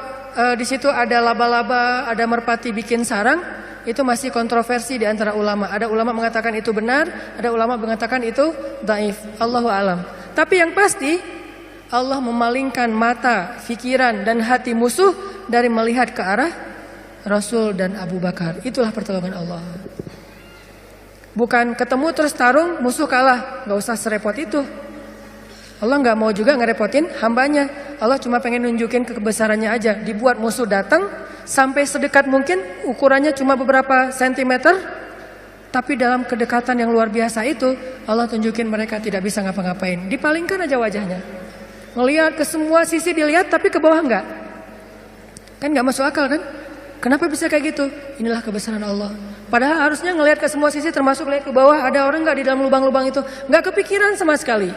di situ ada laba-laba, ada merpati bikin sarang, itu masih kontroversi di antara ulama. Ada ulama mengatakan itu benar, ada ulama mengatakan itu dhaif. Allahu alam. Tapi yang pasti Allah memalingkan mata, pikiran dan hati musuh dari melihat ke arah Rasul dan Abu Bakar. Itulah pertolongan Allah. Bukan ketemu terus tarung, musuh kalah. Gak usah serepot itu. Allah gak mau juga ngerepotin hambanya. Allah cuma pengen nunjukin kebesarannya aja. Dibuat musuh datang sampai sedekat mungkin, ukurannya cuma beberapa sentimeter, tapi dalam kedekatan yang luar biasa itu Allah tunjukin mereka tidak bisa ngapa-ngapain. Dipalingkan aja wajahnya. Ngelihat ke semua sisi dilihat, tapi ke bawah enggak. Kan gak masuk akal kan? Kenapa bisa kayak gitu? Inilah kebesaran Allah. Padahal harusnya ngelihat ke semua sisi, termasuk lihat ke bawah, ada orang nggak di dalam lubang-lubang itu? Nggak kepikiran sama sekali.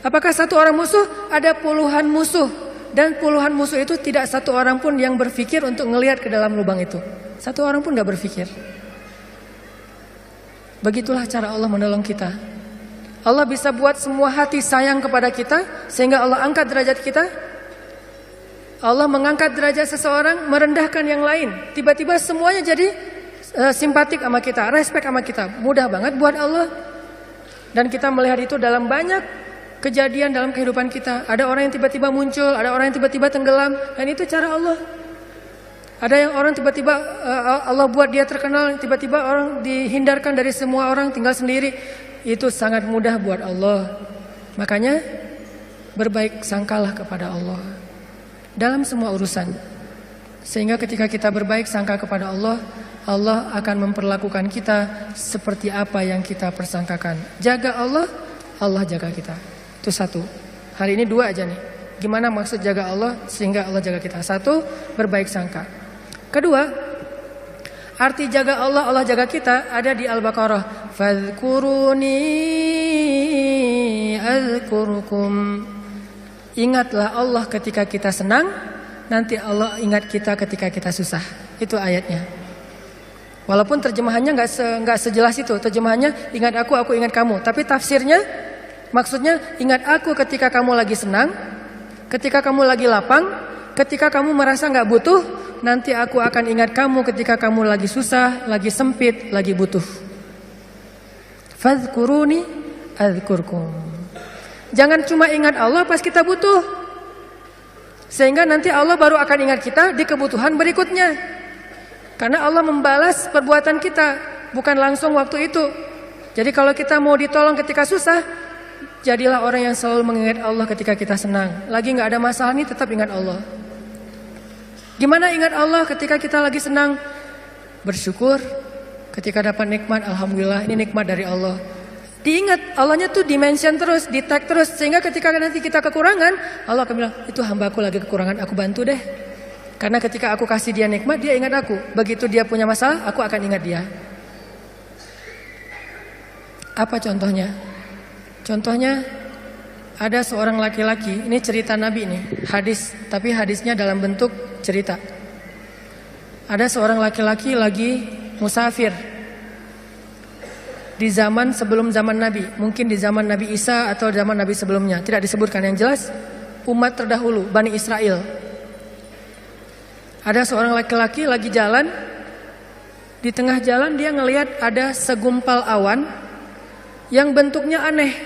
Apakah satu orang musuh? Ada puluhan musuh, dan puluhan musuh itu tidak satu orang pun yang berpikir untuk ngelihat ke dalam lubang itu. Satu orang pun nggak berpikir. Begitulah cara Allah menolong kita. Allah bisa buat semua hati sayang kepada kita, sehingga Allah angkat derajat kita. Allah mengangkat derajat seseorang, merendahkan yang lain. Tiba-tiba semuanya jadi simpatik sama kita, respect sama kita. Mudah banget buat Allah. Dan kita melihat itu dalam banyak kejadian dalam kehidupan kita. Ada orang yang tiba-tiba muncul, ada orang yang tiba-tiba tenggelam, dan itu cara Allah. Ada yang orang tiba-tiba Allah buat dia terkenal, tiba-tiba orang dihindarkan dari semua orang, tinggal sendiri. Itu sangat mudah buat Allah. Makanya berbaik sangkalah kepada Allah dalam semua urusan. Sehingga ketika kita berbaik sangka kepada Allah, Allah akan memperlakukan kita seperti apa yang kita persangkakan. Jaga Allah, Allah jaga kita. Itu satu. Hari ini dua aja nih. Gimana maksud jaga Allah sehingga Allah jaga kita? Satu, berbaik sangka. Kedua, arti jaga Allah, Allah jaga kita ada di Al-Baqarah. Fadhkuruni azkurukum. Ingatlah Allah ketika kita senang, nanti Allah ingat kita ketika kita susah. Itu ayatnya. Walaupun terjemahannya nggak sejelas itu. Terjemahannya ingat aku ingat kamu. Tapi tafsirnya maksudnya ingat aku ketika kamu lagi senang, ketika kamu lagi lapang, ketika kamu merasa nggak butuh, nanti aku akan ingat kamu ketika kamu lagi susah, lagi sempit, lagi butuh. Fadhkuruni adzkurkum. Jangan cuma ingat Allah pas kita butuh, sehingga nanti Allah baru akan ingat kita di kebutuhan berikutnya. Karena Allah membalas perbuatan kita, bukan langsung waktu itu. Jadi kalau kita mau ditolong ketika susah, jadilah orang yang selalu mengingat Allah ketika kita senang. Lagi gak ada masalah nih, tetap ingat Allah. Gimana ingat Allah ketika kita lagi senang? Bersyukur. Ketika dapat nikmat, alhamdulillah ini nikmat dari Allah. Diingat, Allahnya tuh dimention terus, di tag terus. Sehingga ketika nanti kita kekurangan, Allah akan bilang, itu hambaku lagi kekurangan, aku bantu deh. Karena ketika aku kasih dia nikmat, dia ingat aku. Begitu dia punya masalah, aku akan ingat dia. Apa contohnya? Contohnya, ada seorang laki-laki, ini cerita Nabi nih, hadis, tapi hadisnya dalam bentuk cerita. Ada seorang laki-laki lagi musafir di zaman sebelum zaman Nabi, mungkin di zaman Nabi Isa atau zaman Nabi sebelumnya, tidak disebutkan. Yang jelas umat terdahulu, Bani Israel. Ada seorang laki-laki lagi jalan Di tengah jalan dia ngelihat ada segumpal awan yang bentuknya aneh.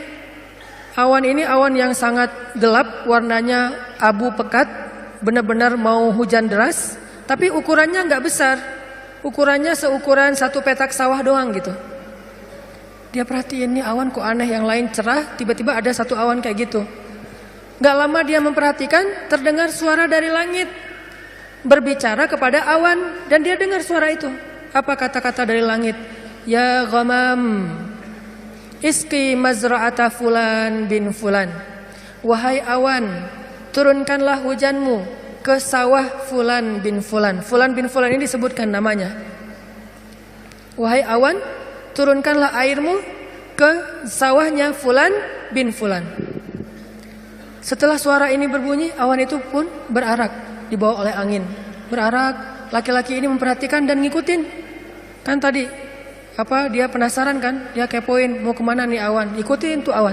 Awan ini awan yang sangat gelap, warnanya abu pekat, benar-benar mau hujan deras. Tapi ukurannya nggak besar, ukurannya seukuran satu petak sawah doang gitu. Dia perhatiin, nih awan kok aneh, yang lain cerah, tiba-tiba ada satu awan kayak gitu. Gak lama dia memperhatikan, terdengar suara dari langit berbicara kepada awan, dan dia dengar suara itu. Apa kata-kata dari langit? Ya ghamam, iski mazra'ata fulan bin fulan. Wahai awan, turunkanlah hujanmu ke sawah fulan bin fulan. Fulan bin fulan ini disebutkan namanya. Wahai awan, turunkanlah airmu ke sawahnya fulan bin fulan. Setelah suara ini berbunyi, awan itu pun berarak, dibawa oleh angin. Berarak, laki-laki ini memperhatikan dan ngikutin. Kan tadi dia penasaran kan, dia kepoin mau kemana nih awan, ikutin tuh awan.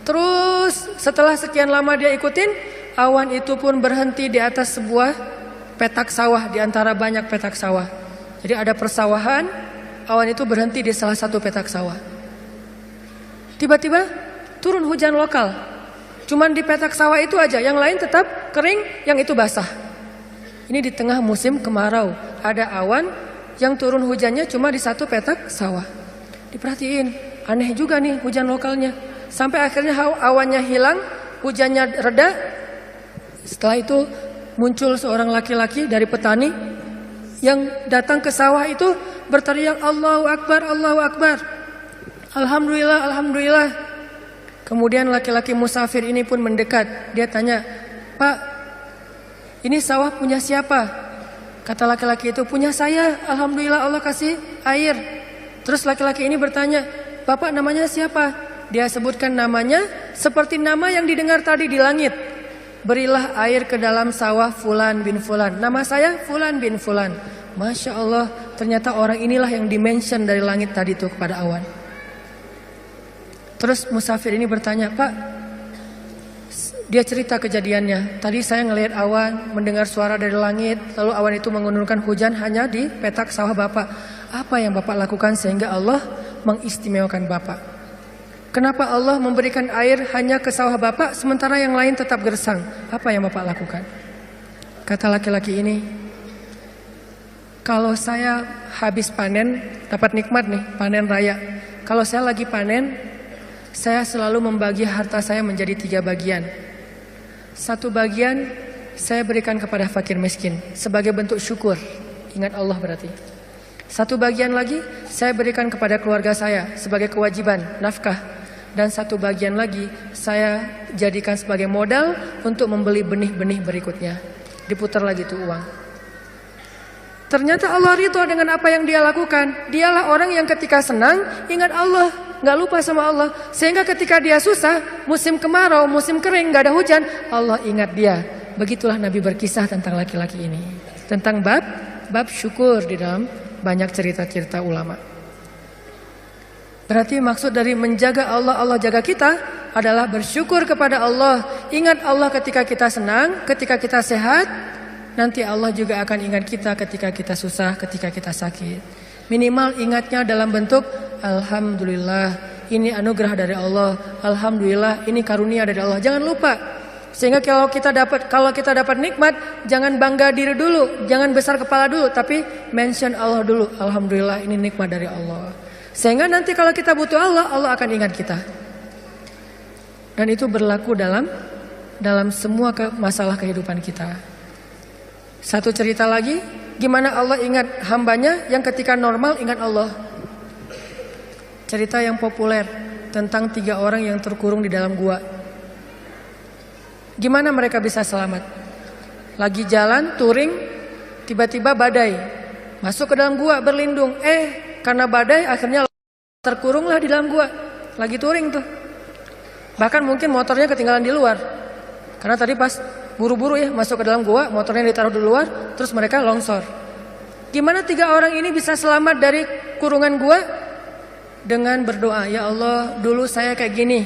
Terus setelah sekian lama dia ikutin, awan itu pun berhenti di atas sebuah petak sawah, di antara banyak petak sawah. Jadi ada persawahan, awan itu berhenti di salah satu petak sawah. Tiba-tiba turun hujan lokal. Cuman di petak sawah itu aja, yang lain tetap kering, yang itu basah. Ini di tengah musim kemarau, ada awan yang turun hujannya cuma di satu petak sawah. Diperhatiin, aneh juga nih hujan lokalnya. Sampai akhirnya awannya hilang, hujannya reda. Setelah itu muncul seorang laki-laki dari petani yang datang ke sawah itu berteriak, Allahu Akbar, Allahu Akbar, Alhamdulillah, Alhamdulillah. Kemudian laki-laki musafir ini pun mendekat. Dia tanya, Pak, ini sawah punya siapa? Kata laki-laki itu, punya saya, Alhamdulillah Allah kasih air. Terus laki-laki ini bertanya, Bapak namanya siapa? Dia sebutkan namanya seperti nama yang didengar tadi di langit. Berilah air ke dalam sawah fulan bin fulan. Nama saya fulan bin fulan. Masya Allah, ternyata orang inilah yang dimention dari langit tadi itu kepada awan. Terus musafir ini bertanya, Pak, dia cerita kejadiannya. Tadi saya ngelihat awan, mendengar suara dari langit, lalu awan itu menurunkan hujan hanya di petak sawah Bapak. Apa yang Bapak lakukan sehingga Allah mengistimewakan Bapak? Kenapa Allah memberikan air hanya ke sawah Bapak sementara yang lain tetap gersang? Apa yang Bapak lakukan? Kata laki-laki ini, kalau saya habis panen, dapat nikmat nih, panen raya. Kalau saya lagi panen, saya selalu membagi harta saya menjadi 3 bagian. 1 bagian saya berikan kepada fakir miskin sebagai bentuk syukur. Ingat Allah berarti. 1 bagian lagi saya berikan kepada keluarga saya sebagai kewajiban, nafkah. Dan 1 bagian lagi saya jadikan sebagai modal untuk membeli benih-benih berikutnya. Diputar lagi tuh uang. Ternyata Allah ridho dengan apa yang dia lakukan. Dialah orang yang ketika senang ingat Allah, gak lupa sama Allah. Sehingga ketika dia susah, musim kemarau, musim kering, gak ada hujan, Allah ingat dia. Begitulah Nabi berkisah tentang laki-laki ini. Tentang bab syukur di dalam banyak cerita-cerita ulama. Berarti maksud dari menjaga Allah, Allah jaga kita adalah bersyukur kepada Allah. Ingat Allah ketika kita senang, ketika kita sehat. Nanti Allah juga akan ingat kita ketika kita susah, ketika kita sakit. Minimal ingatnya dalam bentuk Alhamdulillah, ini anugerah dari Allah. Alhamdulillah, ini karunia dari Allah. Jangan lupa. Sehingga kalau kita dapat nikmat, jangan bangga diri dulu, jangan besar kepala dulu, tapi mention Allah dulu. Alhamdulillah, ini nikmat dari Allah. Sehingga nanti kalau kita butuh Allah, Allah akan ingat kita. Dan itu berlaku dalam semua masalah kehidupan kita. Satu cerita lagi, gimana Allah ingat hambanya yang ketika normal ingat Allah. Cerita yang populer tentang 3 orang yang terkurung di dalam gua. Gimana mereka bisa selamat? Lagi jalan, touring, tiba-tiba badai. Masuk ke dalam gua, berlindung. Karena badai akhirnya terkurunglah di dalam gua. Lagi touring tuh. Bahkan mungkin motornya ketinggalan di luar. Karena tadi pas buru-buru ya masuk ke dalam gua, motornya ditaruh di luar, terus mereka longsor. Gimana 3 orang ini bisa selamat dari kurungan gua? Dengan berdoa, ya Allah, dulu saya kayak gini.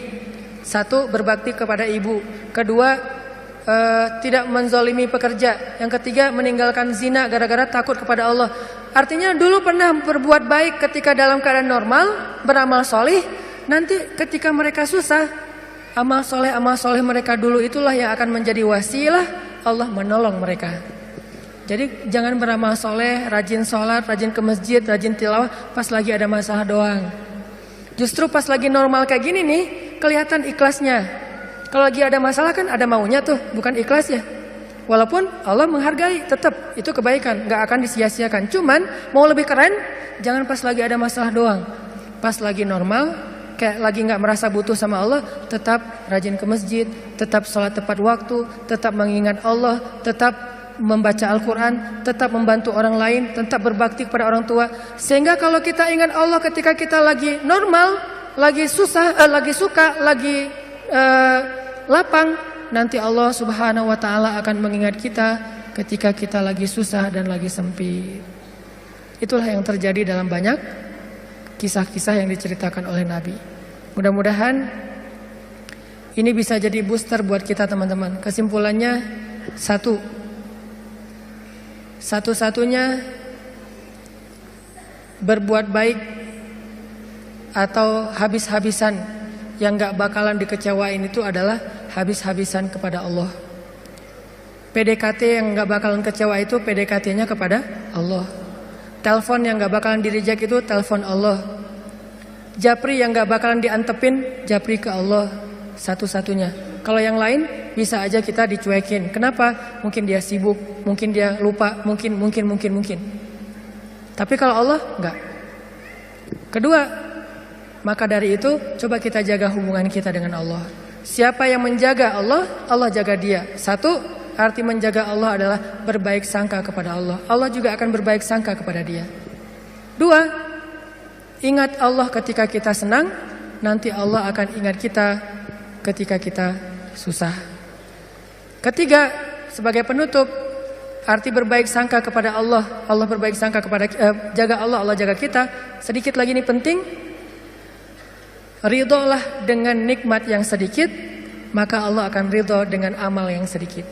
1, berbakti kepada ibu. 2, tidak menzolimi pekerja. Yang 3, meninggalkan zina gara-gara takut kepada Allah. Artinya dulu pernah berbuat baik ketika dalam keadaan normal, beramal solih. Nanti ketika mereka susah, amal soleh mereka dulu itulah yang akan menjadi wasilah Allah menolong mereka. Jadi jangan beramal soleh, rajin sholat, rajin ke masjid, rajin tilawah pas lagi ada masalah doang. Justru pas lagi normal kayak gini nih, kelihatan ikhlasnya. Kalau lagi ada masalah kan ada maunya tuh, bukan ikhlas ya. Walaupun Allah menghargai, tetap itu kebaikan, gak akan disia-siakan. Cuman mau lebih keren, jangan pas lagi ada masalah doang. Pas lagi normal, kayak lagi gak merasa butuh sama Allah, tetap rajin ke masjid, tetap sholat tepat waktu, tetap mengingat Allah, tetap membaca Al-Quran, tetap membantu orang lain, tetap berbakti kepada orang tua. Sehingga kalau kita ingat Allah ketika kita lagi normal, lagi susah, lagi suka, lagi lapang, nanti Allah Subhanahu wa Ta'ala akan mengingat kita ketika kita lagi susah dan lagi sempit. Itulah yang terjadi dalam banyak kisah-kisah yang diceritakan oleh Nabi. Mudah-mudahan ini bisa jadi booster buat kita teman-teman. Kesimpulannya satu-satunya berbuat baik atau habis-habisan yang gak bakalan dikecewain itu adalah habis-habisan kepada Allah. PDKT yang gak bakalan kecewa itu PDKT-nya kepada Allah. Telepon yang gak bakalan di-reject itu telepon Allah. Japri yang gak bakalan diantepin, japri ke Allah satu-satunya. Kalau yang lain bisa aja kita dicuekin. Kenapa? Mungkin dia sibuk, mungkin dia lupa, mungkin. Tapi kalau Allah enggak. Kedua, maka dari itu coba kita jaga hubungan kita dengan Allah. Siapa yang menjaga Allah, Allah jaga dia. Satu, arti menjaga Allah adalah berbaik sangka kepada Allah. Allah juga akan berbaik sangka kepada dia. Dua, ingat Allah ketika kita senang, nanti Allah akan ingat kita ketika kita susah. Ketiga, sebagai penutup, arti berbaik sangka kepada Allah. Allah berbaik sangka kepada jaga Allah, Allah jaga kita. Sedikit lagi ini penting. Ridholah dengan nikmat yang sedikit, maka Allah akan ridho dengan amal yang sedikit.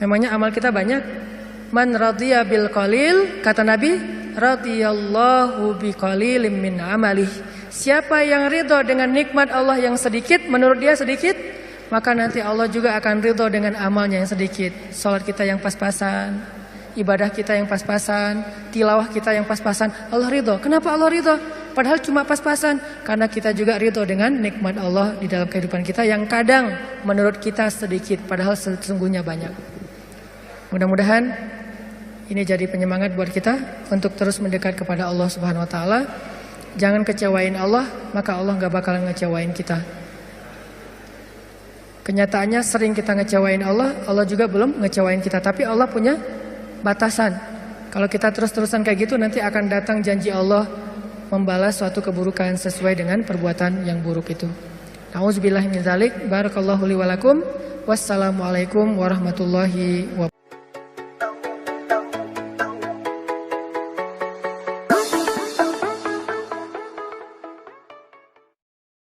Memangnya amal kita banyak. Man radhiya bil qalil, kata Nabi, radhiyallahu bi qalilim min amalih. Siapa yang ridho dengan nikmat Allah yang sedikit, menurut dia sedikit, maka nanti Allah juga akan ridho dengan amalnya yang sedikit. Salat kita yang pas-pasan, ibadah kita yang pas-pasan, tilawah kita yang pas-pasan, Allah ridho. Kenapa Allah ridho? Padahal cuma pas-pasan. Karena kita juga ridho dengan nikmat Allah di dalam kehidupan kita yang kadang menurut kita sedikit, padahal sesungguhnya banyak. Mudah-mudahan ini jadi penyemangat buat kita untuk terus mendekat kepada Allah Subhanahu wa Ta'ala. Jangan kecewain Allah, maka Allah gak bakalan ngecewain kita. Kenyataannya sering kita ngecewain Allah, Allah juga belum ngecewain kita. Tapi Allah punya batasan. Kalau kita terus-terusan kayak gitu, nanti akan datang janji Allah membalas suatu keburukan sesuai dengan perbuatan yang buruk itu. Nauzubillahi min dzalik. Barakallahu li wa lakum. Wassalamualaikum warahmatullahi wabarakatuh.